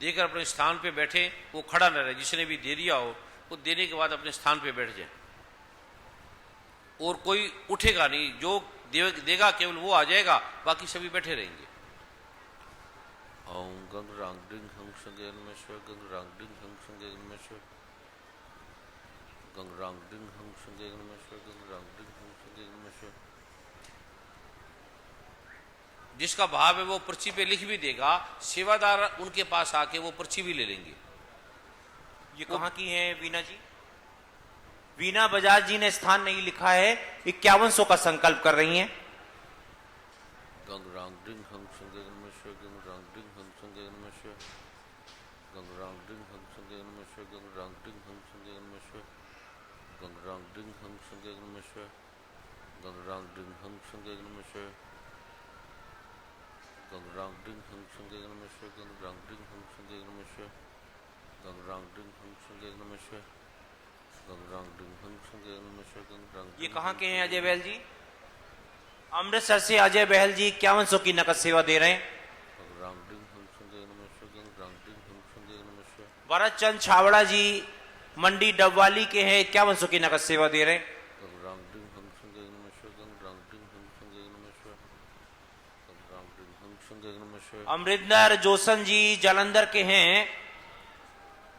देकर अपने स्थान पे बैठे, वो खड़ा न रहे, जिसने भी दे दिया हो वो देने के बाद अपने स्थान पे बैठ जाए और कोई उठेगा नहीं, जो देगा केवल वो आ जाएगा, बाकी सभी बैठे रहेंगे। ओम गंग रांग डिंग हंग संगे नमस्कार, गंग रांग डिंग हंग संगे नमस्कार, गंग रांग डिंग हंग संगे नमस्कार, गंग रांग डिंग हंग संगे नमस्कार। जिसका भाव है वो पर्ची पे लिख भी देगा, सेवादार उनके पास आके वो पर्ची भी ले लेंगे। ये कहाँ की है वीना जी? वीना बजाज जी ने स्थान नहीं लिखा है, 5100 का संकल्प कर रही हैं। गंग रांग डिंग हंग संगे नमस्कार, गंग रांग डिंग हंग संगे नमस्कार, गंग रांग डिंग हंग संगे नमस्कार, गंग रांग डिंग हंग संगे नमस्कार, गंग रांग डिंग हंग संगे नमस्कार, गंग रांग डिंग हंग संगे नमस्कार, गंग रांग डिंग हंग संगे नमस्कार, गंग रांग डिंग हंग संगे नमस्कार, गंग रांग डिंग हंग संगे नमस्कार, गंग रांग डिंग हंग संगे नमस्कार, गंग रांग। ये कहाँ के हैं अजय बहल जी? अमृतसर से अजय बहल जी 5100 की नकद सेवा दे रहे हैं। गंग रांग डिंग हंग संगे नमस्कार, गंग रांग डिंग हंग संगे नमस्कार। भरत चंद छावड़ा जी मंडी डबवाली के हैं, 5100 की नकद सेवा दे रहे हैं। गंग रांग डिंग हंग संगे नमस्कार, गंग रांग डिंग हंग संगे नमस्कार, गंग रांग डिंग हंग संगे नमस्कार। अमरिंदर जोसन जी जालंधर के हैं।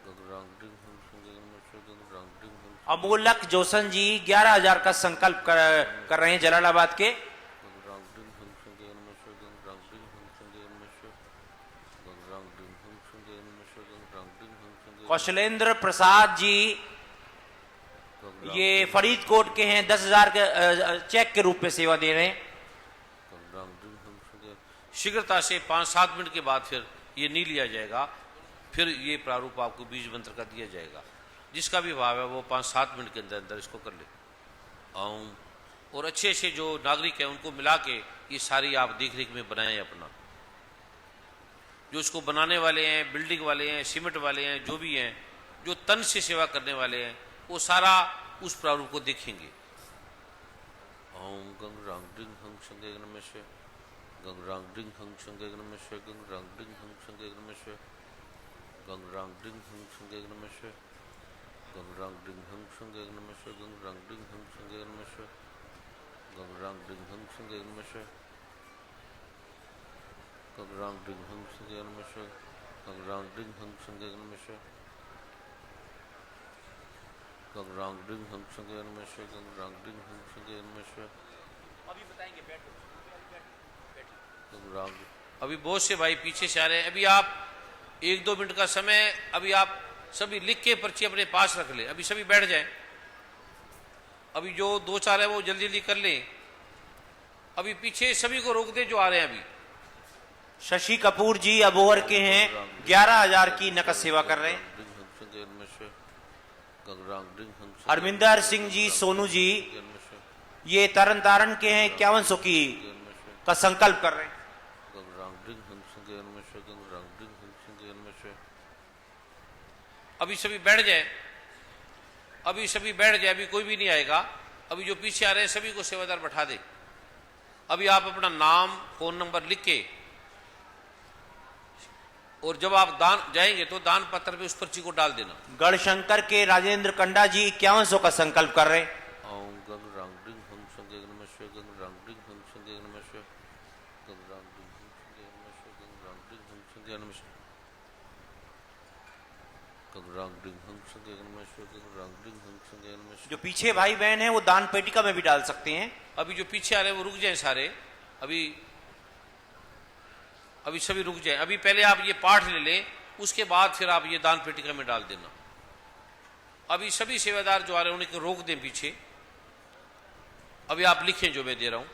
गंग रांग डिंग हंग संगे नमस्कार, गंग रांग डिंग हंग। अमोलक जोसन जी 11000 का संकल्प कर रहे हैं जलालाबाद के। गंग रांग डिंग हंग संगे नमस्कार, गंग रांग डिंग हंग संगे नमस्कार, गंग रांग डिंग हंग संगे नमस्कार, गंग रांग डिंग हंग संगे। कौशलेंद्र प्रसाद जी ये फरीदकोट के हैं, 10,000 के चेक के रूप में सेवा दे रहे हैं। गंग रांग डिंग हंग संगे। शीघ्रता से 5-7 मिनट के बाद फिर ये नहीं लिया जाएगा, फिर ये प्रारूप आपको बीज मंत्र का दिया जाएगा। जिसका भी भाव है वो 5-7 मिनट के अंदर अंदर इसको कर ले। ओम। और अच्छे अच्छे जो नागरिक हैं उनको मिला के ये सारी आप देख रेख में बनाएं अपना। जो इसको बनाने वाले हैं, बिल्डिंग वाले हैं, सीमेंट वाले हैं, जो भी हैं, जो तन से सेवा करने वाले हैं, वो सारा उस प्रारूप को देखेंगे। ओम गंग रांग डिंग हंग संगे नमस्कार, गंग रांग डिंग हंग संगे नमस्कार, गंग रांग डिंग हंग संगे नमस्कार, गंग रांग डिंग हंग संगे नमस्कार, गंग रांग डिंग हंग संगे नमस्कार, गंग रांग डिंग हंग संगे नमस्कार, गंग रांग डिंग हंग संगे नमस्कार, गंग रांग डिंग हंग संगे नमस्कार, गंग रांग डिंग हंग संगे नमस्कार, गंग रांग डिंग हंग संगे नमस्कार, गंग रांग डिंग हंग संगे नमस्कार। अभी बताएंगे, बैठो। अभी बहुत से भाई पीछे से आ रहे हैं। अभी आप 1-2 मिनट का समय, अभी आप सभी लिख के पर्ची अपने पास रख ले। अभी सभी बैठ जाएं। अभी जो 2-4 है वो जल्दी जल्दी कर लें। अभी पीछे सभी को रोक दे जो आ रहे हैं। अभी शशि कपूर जी अबोहर के हैं, 11000 की नकद सेवा कर रहे हैं। अरविंदर सिंह जी सोनू जी ये तरन तारण के हैं, 5100 की का संकल्प कर रहे हैं। अभी सभी बैठ जाए, अभी सभी बैठ जाए। अभी कोई भी नहीं आएगा। अभी जो पीछे आ रहे हैं सभी को सेवादार बैठा दे। अभी आप अपना नाम, फोन नंबर लिख के, और जब आप दान जाएंगे तो दान पत्र पे उस पर्ची को डाल देना। गढ़शंकर के राजेंद्र कंडा जी 5100 का संकल्प कर रहे हैं। ओम गंग रांग डिंग हंग संगे नमस्कार, गंग रांग डिंग हंग संगे नमस्कार, गंग रांग डिंग हंग संगे नमस्कार, गंग रांग डिंग हंग संगे नमस्कार, गंग रांग डिंग हंग संगे नमस्कार, गंग रांग डिंग हंग संगे नमस्कार। जो पीछे भाई बहन है वो दान पेटिका में भी डाल सकते हैं। अभी जो पीछे आ रहे हैं वो रुक जाएं सारे। अभी सभी रुक जाएं। अभी पहले आप ये पाठ ले लें, उसके बाद फिर आप ये दान पेटिका में डाल देना। अभी सभी सेवादार जो आ रहे हैं उन्हें रोक दें पीछे। अभी आप लिखें जो मैं दे रहा हूं।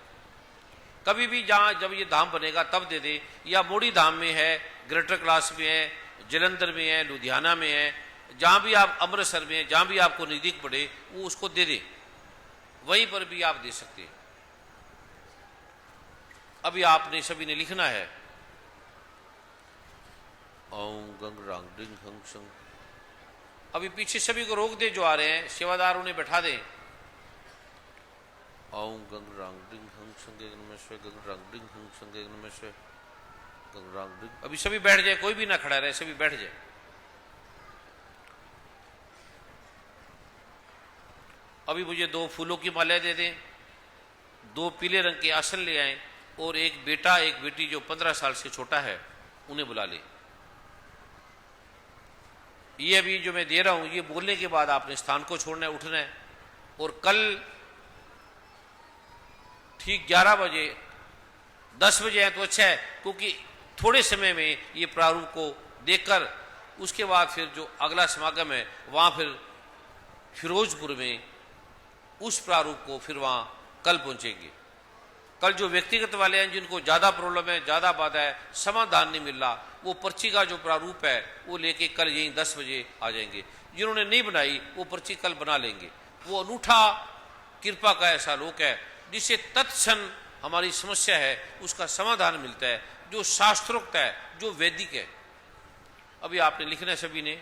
कभी भी जहां जब ये धाम बनेगा तब दे दे, या मोड़ी धाम में है, ग्रेटर क्लास में है, जलंधर में है, लुधियाना में है, जहां भी आप, अमृतसर में है, जहां भी आपको नजदीक पड़े वो उसको दे दे, वहीं पर भी आप दे सकते हैं। अभी आपने सभी ने लिखना है ओम गंग रांग डिंग हंग संग। अभी पीछे सभी को रोक दे जो आ रहे हैं, सेवादार उन्हें बैठा दें। ओम गंग रांग डिंग हंग संग नमस्ते, गंग रांग डिंग हंग संग नमस्ते, गंग रांग डिंग। अभी सभी बैठ जाए, कोई भी ना खड़ा रहे, सभी बैठ जाए। अभी मुझे 2 फूलों की मालाएं दे दें, 2 पीले रंग के आसन ले आए, और एक बेटा एक बेटी जो 15 साल से छोटा है उन्हें बुला ले। ये अभी जो मैं दे रहा हूं, ये बोलने के बाद आपने स्थान को छोड़ना है, उठना है। और कल ठीक 11 बजे, 10 बजे है तो अच्छा है, क्योंकि थोड़े समय में ये प्रारूप को देखकर उसके बाद फिर जो अगला समागम है वहां फिर फिरोजपुर में उस प्रारूप को फिर वहां कल पहुंचेंगे। कल जो व्यक्तिगत वाले हैं जिनको ज्यादा प्रॉब्लम है, ज्यादा बाधा है, समाधान नहीं मिल रहा, वो पर्ची का जो प्रारूप है वो लेके कल यहीं 10 बजे आ जाएंगे। जिन्होंने नहीं बनाई वो पर्ची कल बना लेंगे। वो अनूठा कृपा का ऐसा लोक है जिससे तत्क्षण हमारी समस्या है उसका समाधान मिलता है, जो शास्त्रोक्त है, जो वैदिक है। अभी आपने लिखना है सभी ने,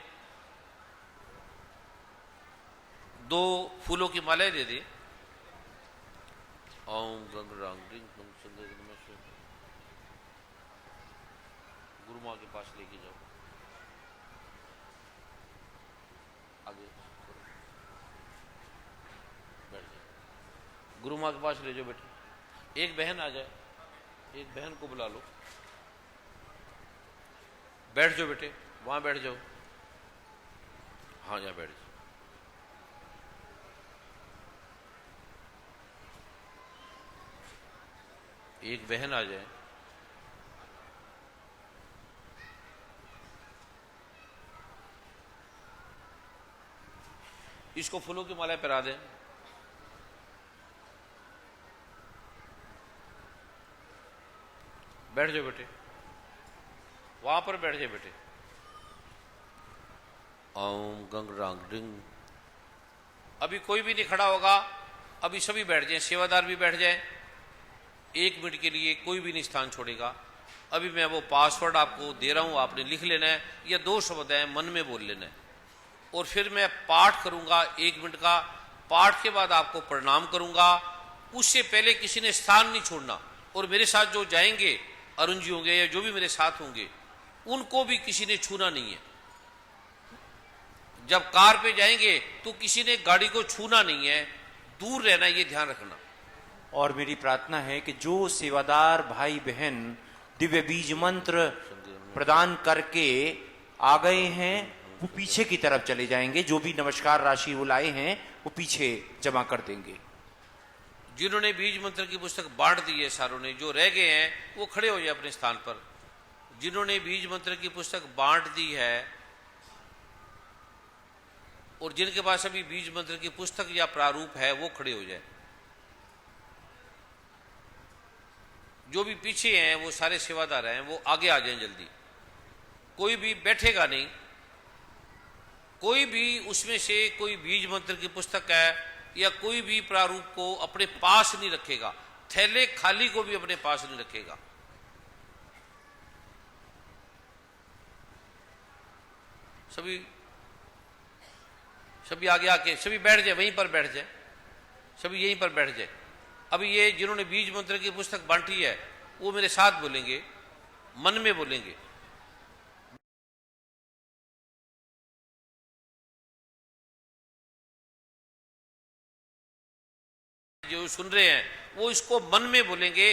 2 फूलों की मालाएं दे दे। ओम गंग रांग डिंग हंग संग नमस्ते। गुरु माँ के पास लेके जाओ, आगे बैठ जाओ, गुरु माँ के पास ले जाओ बेटे। एक बहन आ जाए, एक बहन को बुला लो, बैठ जाओ बेटे, वहां बैठ जाओ। हाँ, जा बैठ जाओ। एक बहन आ जाए। इसको फूलों की माला पहरा दें। बैठ जाओ बेटे, वहां पर बैठ जाए बेटे। ओम गंग रांग डिंग। अभी कोई भी नहीं खड़ा होगा, अभी सभी बैठ जाए, सेवादार भी बैठ जाए। 1 मिनट के लिए कोई भी नहीं स्थान छोड़ेगा। अभी मैं वो पासवर्ड आपको दे रहा हूं, आपने लिख लेना है। या 2 शब्द हैं, मन में बोल लेना है, और फिर मैं पाठ करूंगा 1 मिनट का। पाठ के बाद आपको प्रणाम करूंगा। उससे पहले किसी ने स्थान नहीं छोड़ना, और मेरे साथ जो जाएंगे, अरुण जी होंगे या जो भी मेरे साथ होंगे, उनको भी किसी ने छूना नहीं है। जब कार पे जाएंगे तो किसी ने गाड़ी को छूना नहीं है, दूर रहना, ये ध्यान रखना। और मेरी प्रार्थना है कि जो सेवादार भाई बहन दिव्य बीज मंत्र प्रदान करके आ गए हैं वो पीछे की तरफ चले जाएंगे। जो भी नमस्कार राशि वो लाए हैं वो पीछे जमा कर देंगे। जिन्होंने बीज मंत्र की पुस्तक बांट दी है सारों ने, जो रह गए हैं वो खड़े हो जाए अपने स्थान पर। जिन्होंने बीज मंत्र की पुस्तक बांट दी है और जिनके पास अभी बीज मंत्र की पुस्तक या प्रारूप है वो खड़े हो जाए। जो भी पीछे हैं वो सारे सेवादार हैं, वो आगे आ जाएं जल्दी। कोई भी बैठेगा नहीं, कोई भी उसमें से कोई बीज मंत्र की पुस्तक है या कोई भी प्रारूप को अपने पास नहीं रखेगा। थैले खाली को भी अपने पास नहीं रखेगा। सभी आगे आके सभी बैठ जाए, वहीं पर बैठ जाए, सभी यहीं पर बैठ जाए। अभी ये जिन्होंने बीज मंत्र की पुस्तक बांटी है वो मेरे साथ बोलेंगे, मन में बोलेंगे। जो सुन रहे हैं वो इसको मन में बोलेंगे।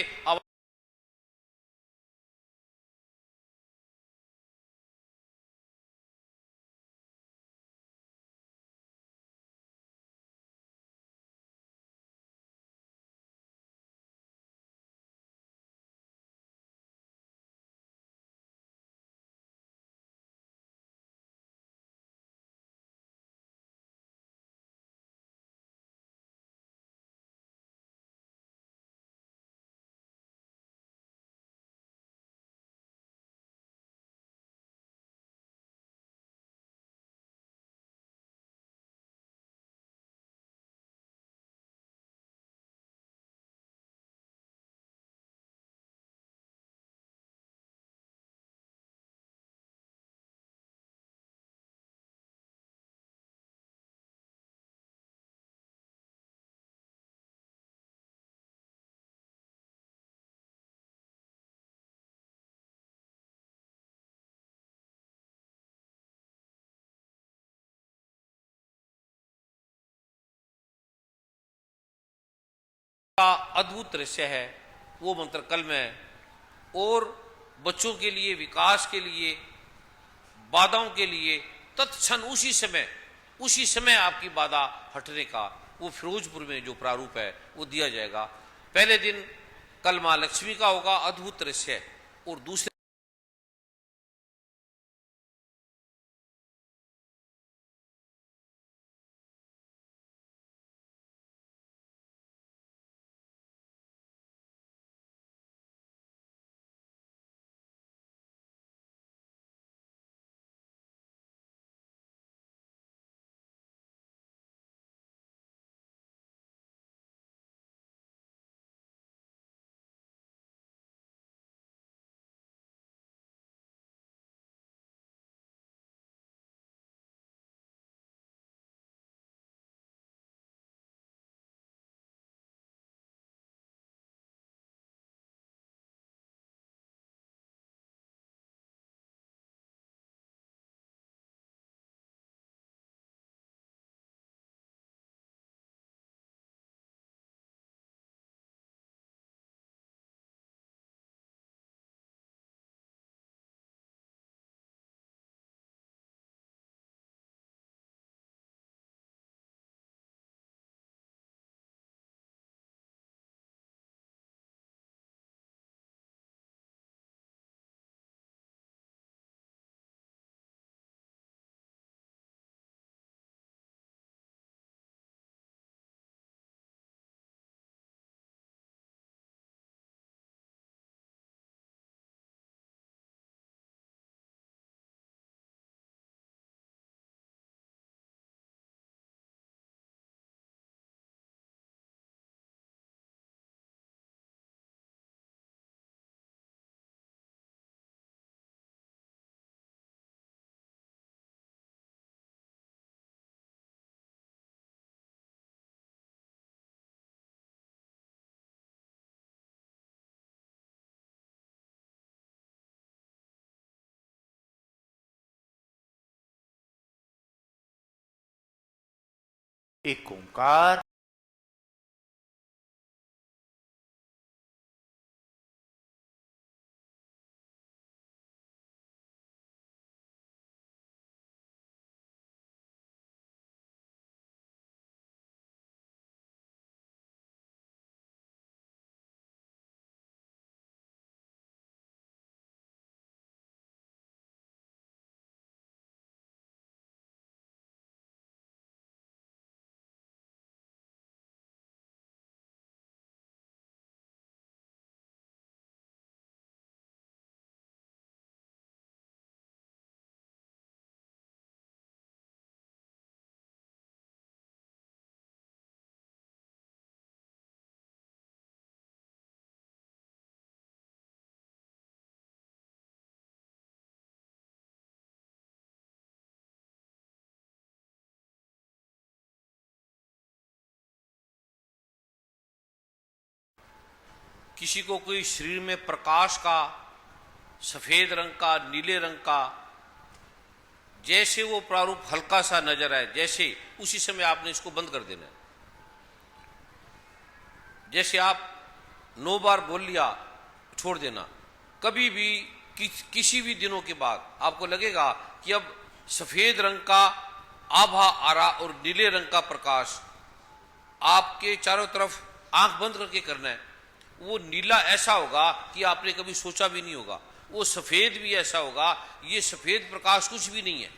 का अद्भुत दृश्य है। वो मंत्र कल मैं और बच्चों के लिए, विकास के लिए, बाधाओं के लिए तत्क्षण उसी समय आपकी बाधा हटने का वो फिरोजपुर में जो प्रारूप है वो दिया जाएगा। पहले दिन कल मां लक्ष्मी का होगा अद्भुत दृश्य, और दूसरे एक ओंकार। किसी को कोई शरीर में प्रकाश का, सफेद रंग का, नीले रंग का, जैसे वो प्रारूप हल्का सा नजर आए, जैसे उसी समय आपने इसको बंद कर देना है। जैसे आप 9 बार बोल लिया, छोड़ देना। कभी भी किसी भी दिनों के बाद आपको लगेगा कि अब सफेद रंग का आभा आ रहा और नीले रंग का प्रकाश आपके चारों तरफ, आंख बंद करके करना है। वो नीला ऐसा होगा कि आपने कभी सोचा भी नहीं होगा, वो सफेद भी ऐसा होगा, ये सफेद प्रकाश कुछ भी नहीं है,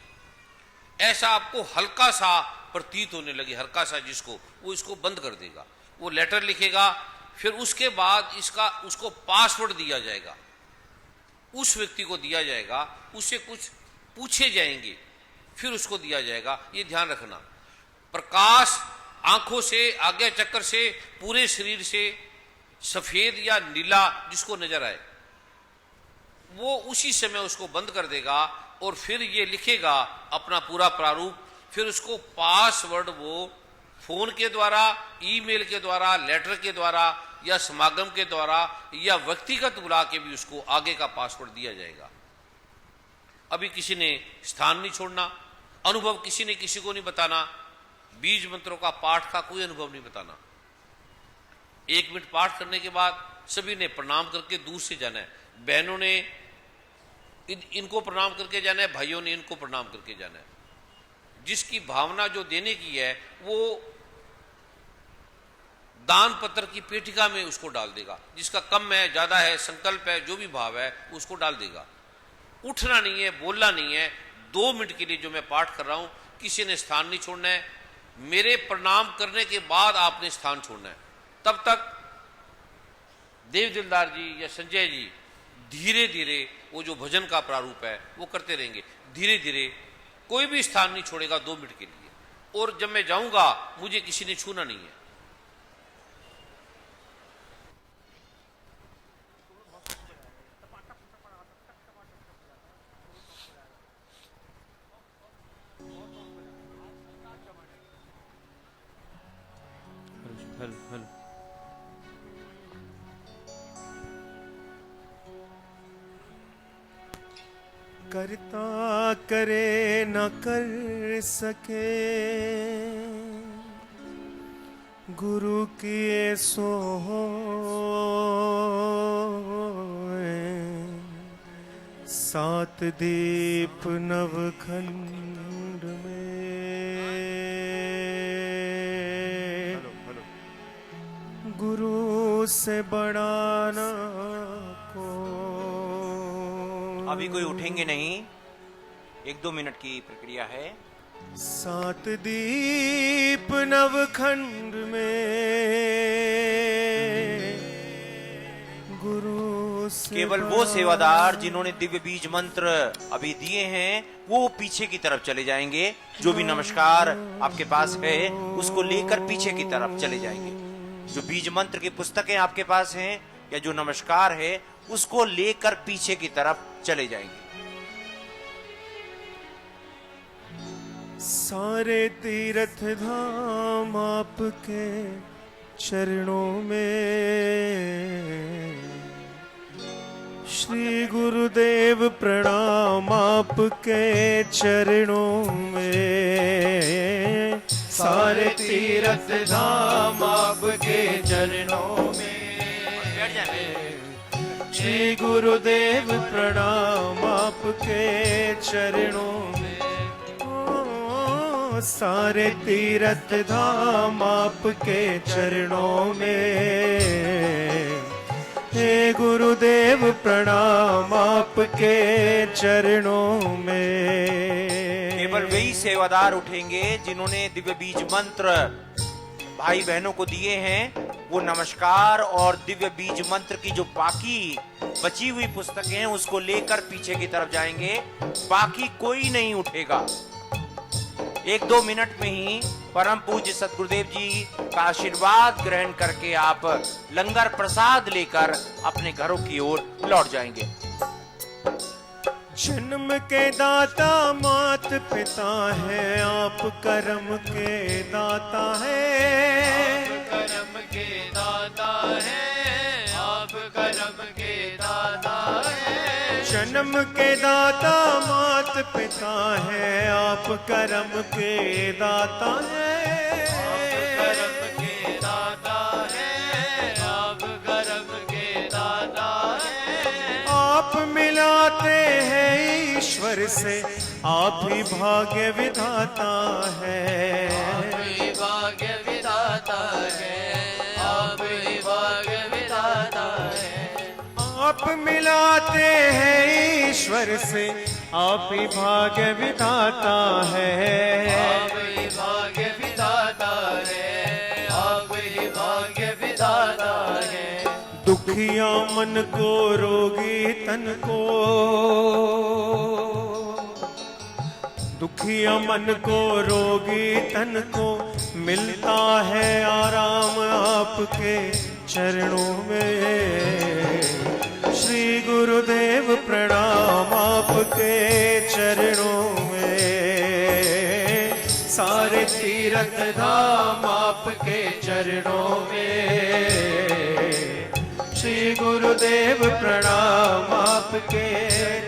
ऐसा आपको हल्का सा प्रतीत होने लगे, हल्का सा, जिसको वो इसको बंद कर देगा। वो लेटर लिखेगा, फिर उसके बाद इसका उसको पासवर्ड दिया जाएगा, उस व्यक्ति को दिया जाएगा, उससे कुछ पूछे जाएंगे, फिर उसको दिया जाएगा। ये ध्यान रखना, प्रकाश आंखों से, आज्ञा चक्र से, पूरे शरीर से सफेद या नीला जिसको नजर आए, वो उसी समय उसको बंद कर देगा और फिर ये लिखेगा अपना पूरा प्रारूप। फिर उसको पासवर्ड वो फोन के द्वारा, ईमेल के द्वारा, लेटर के द्वारा या समागम के द्वारा या व्यक्तिगत बुला के भी उसको आगे का पासवर्ड दिया जाएगा। अभी किसी ने स्थान नहीं छोड़ना, अनुभव किसी ने किसी को नहीं बताना, बीज मंत्रों का पाठ का कोई अनुभव नहीं बताना। 1 मिनट पाठ करने के बाद सभी ने प्रणाम करके दूर से जाना है। बहनों ने इनको प्रणाम करके जाना है, भाइयों ने इनको प्रणाम करके जाना है। जिसकी भावना जो देने की है वो दान पत्र की पेटिका में उसको डाल देगा। जिसका कम है, ज्यादा है, संकल्प है, जो भी भाव है उसको डाल देगा। उठना नहीं है, बोलना नहीं है। 2 मिनट के लिए जो मैं पाठ कर रहा हूं, किसी ने स्थान नहीं छोड़ना है। मेरे प्रणाम करने के बाद आपने स्थान छोड़ना है। तब तक देव दिलदार जी या संजय जी धीरे धीरे वो जो भजन का प्रारूप है वो करते रहेंगे। धीरे धीरे कोई भी स्थान नहीं छोड़ेगा 2 मिनट के लिए। और जब मैं जाऊंगा मुझे किसी ने छूना नहीं है। करता करे न कर सके, गुरु किए सो सात दीप नवखंड में, गुरु से बड़ा ना को। अभी कोई उठेंगे नहीं, 1-2 मिनट की प्रक्रिया है। सात दीप नवखंड में, गुरु से केवल वो सेवादार जिन्होंने दिव्य बीज मंत्र अभी दिए हैं वो पीछे की तरफ चले जाएंगे। जो भी नमस्कार आपके पास है उसको लेकर पीछे की तरफ चले जाएंगे। जो बीज मंत्र की पुस्तकें आपके पास हैं या जो नमस्कार है उसको लेकर पीछे की तरफ चले जाएंगे। सारे तीर्थ धाम आपके चरणों में, श्री गुरुदेव प्रणाम आपके चरणों में। सारे तीर्थ धाम आपके चरणों में, श्री गुरुदेव प्रणाम आपके चरणों में। ओ, सारे तीर्थ धाम आपके चरणों में, हे गुरुदेव प्रणाम आपके चरणों में। केवल वही सेवादार उठेंगे जिन्होंने दिव्य बीज मंत्र भाई बहनों को दिए हैं। वो नमस्कार और दिव्य बीज मंत्र की जो बाकी बची हुई पुस्तकें हैं उसको लेकर पीछे की तरफ जाएंगे। बाकी कोई नहीं उठेगा। 1-2 मिनट में ही परम पूज्य सतगुरुदेव जी का आशीर्वाद ग्रहण करके आप लंगर प्रसाद लेकर अपने घरों की ओर लौट जाएंगे। जन्म के दाता मात पिता है, आप कर्म के दाता है। आप कर्म के दाता है, आप कर्म के दाता है। जन्म के दाता मात पिता है, आप कर्म के दाता है। कर्म के दाता है, आप कर्म के दाता है। आप मिलाते हैं ईश्वर से, आप ही भाग्य विधाता है। आप ही भाग्य विधाता है, आप ही भाग्य विधाता है। आप मिलाते हैं ईश्वर से, आप ही भाग्य विधाता है। आप ही भाग्य विधाता है, आप ही भाग्य विधाता है। दुखिया मन को रोगी तन को, दुखिया मन को रोगी तन को मिलता है आराम आपके चरणों में। श्री गुरुदेव प्रणाम आपके चरणों में। सारे तीर्थ धाम आपके चरणों में, श्री गुरुदेव प्रणाम आपके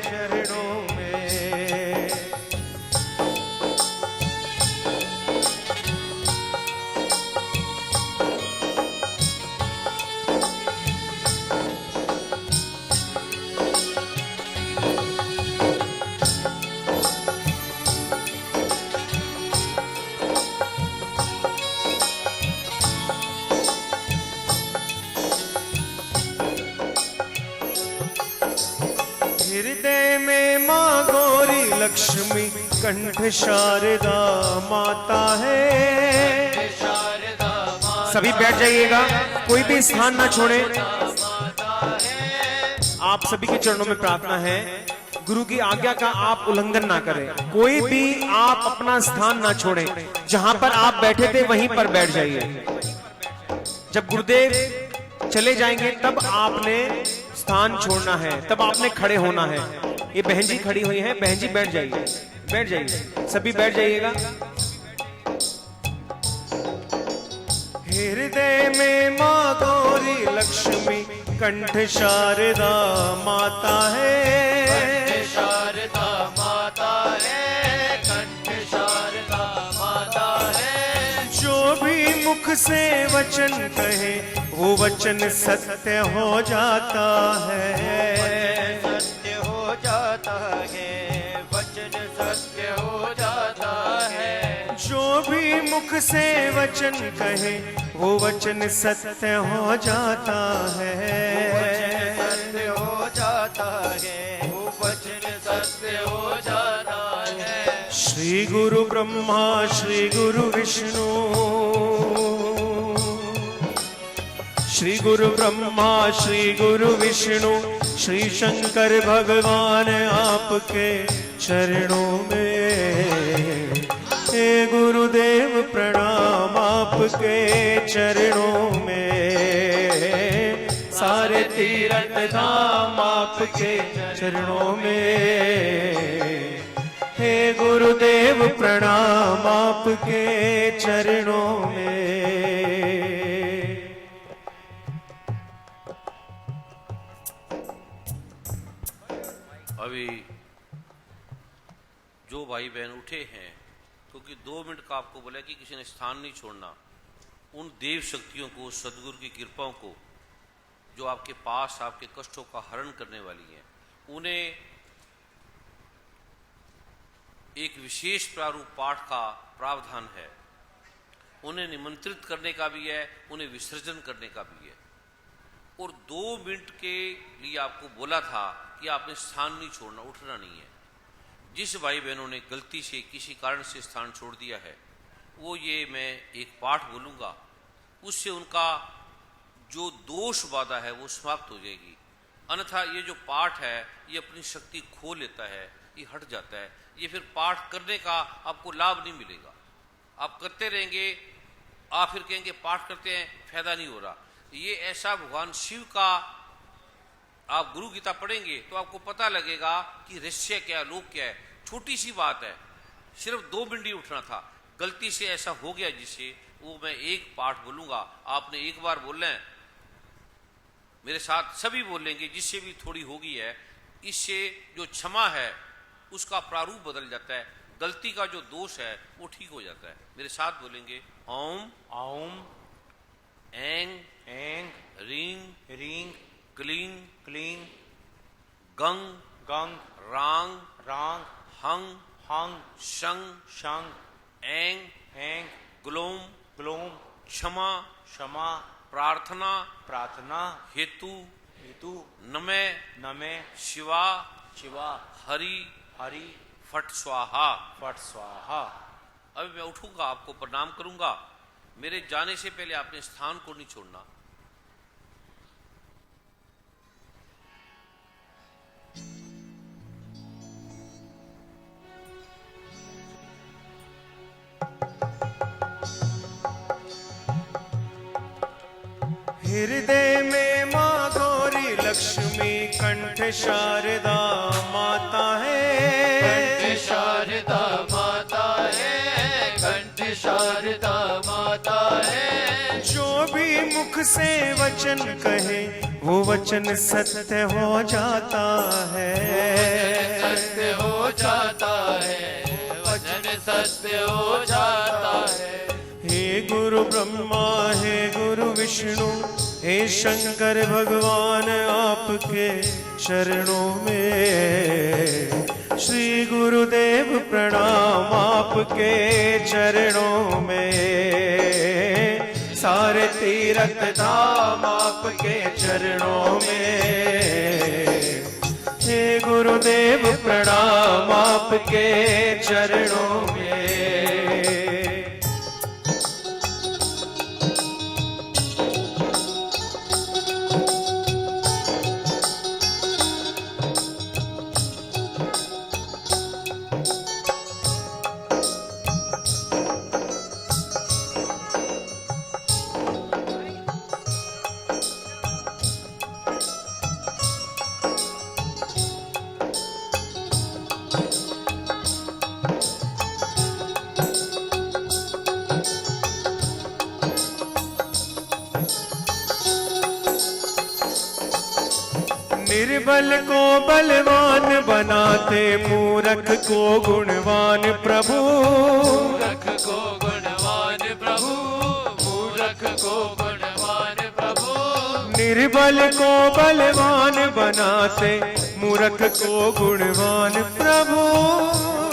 चरणों में। लक्ष्मी कंठ शारदा माता है। शारदा माता सभी बैठ जाइएगा, कोई भी स्थान ना छोड़े। आप सभी के चरणों में प्रार्थना है, गुरु की आज्ञा का आप उल्लंघन ना करें। कोई भी आप अपना स्थान ना छोड़ें, जहां पर आप बैठे थे वहीं पर बैठ जाइए। जब गुरुदेव चले जाएंगे तब आपने स्थान छोड़ना है, तब आपने खड़े होना है। ये बहन जी खड़ी हुई हैं, बहन जी बैठ जाइए, बैठ जाइए, सभी बैठ जाइएगा। हृदय में माँ गौरी लक्ष्मी कंठ शारदा माता है। शारदा माता है, कंठ शारदा माता है। जो भी मुख से वचन कहे वो वचन सत्य हो जाता है। सत्य हो जाता है, वचन सत्य हो जाता है। जो भी मुख से वचन कहे वो वचन सत्य हो जाता है। सत्य हो जाता है, वो वचन सत्य हो जाता है। श्री गुरु ब्रह्मा श्री गुरु विष्णु, श्री गुरु ब्रह्मा श्री गुरु विष्णु, श्री शंकर भगवान आपके चरणों में। हे गुरुदेव प्रणाम आपके चरणों में। सारे तीर्थ धाम आपके चरणों में। हे गुरुदेव प्रणाम आपके चरणों में। अभी जो भाई बहन उठे हैं, क्योंकि 2 मिनट का आपको बोला कि किसी ने स्थान नहीं छोड़ना, उन देव शक्तियों को, सदगुरु की कृपाओं को, जो आपके पास आपके कष्टों का हरण करने वाली हैं, उन्हें एक विशेष प्रारूप पाठ का प्रावधान है। उन्हें निमंत्रित करने का भी है, उन्हें विसर्जन करने का भी है। और 2 मिनट के लिए आपको बोला था कि आपने स्थान नहीं छोड़ना, उठना नहीं है। जिस भाई बहनों ने गलती से किसी कारण से स्थान छोड़ दिया है, वो ये मैं एक पाठ बोलूँगा, उससे उनका जो दोष बाधा है वो समाप्त हो जाएगी। अन्यथा ये जो पाठ है ये अपनी शक्ति खो लेता है, ये हट जाता है। ये फिर पाठ करने का आपको लाभ नहीं मिलेगा। आप करते रहेंगे, आप फिर कहेंगे पाठ करते हैं, फायदा नहीं हो रहा। ये ऐसा भगवान शिव का, आप गुरु गीता पढ़ेंगे तो आपको पता लगेगा कि रहस्य क्या, लोक क्या है। छोटी सी बात है, सिर्फ 2 मिनट ही उठना था। गलती से ऐसा हो गया जिससे, वो मैं एक पाठ बोलूंगा, आपने एक बार बोलना है, मेरे साथ सभी बोलेंगे, जिससे भी थोड़ी होगी है। इससे जो क्षमा है उसका प्रारूप बदल जाता है, गलती का जो दोष है वो ठीक हो जाता है। मेरे साथ बोलेंगे, ओम ओम ऐंग ऐंग रींग रींग क्लीं क्लीं गंग गंग रांग रांग हंग हंग शंग शंग ऐंग ऐंग ग्लोम ग्लोम क्षमा क्षमा प्रार्थना प्रार्थना हेतु हेतु नमे नमे शिवा शिवा हरि हरि फट स्वाहा। फट स्वाहा। अभी मैं उठूंगा, आपको प्रणाम करूंगा। मेरे जाने से पहले आपने स्थान को नहीं छोड़ना। हृदय में माँ गौरी लक्ष्मी कंठ शारदा माता है। कंठ शारदा माता है, कंठ शारदा माता है। जो भी मुख से वचन कहे वो वचन सत्य हो जाता है। सत्य हो जाता है, वचन सत्य हो जाता है। हे गुरु ब्रह्मा हे गुरु विष्णु, हे शंकर भगवान आपके चरणों में। श्री गुरुदेव प्रणाम आपके चरणों में। सारे तीर्थ धाम आपके चरणों में। हे गुरु गुरुदेव प्रणाम आपके चरणों में। निर्बल को बलवान बनाते, मूर्ख को गुणवान प्रभु। मूर्ख को गुणवान प्रभु, मूर्ख को गुणवान प्रभु। निर्बल को बलवान बनाते, मूर्ख को गुणवान प्रभु।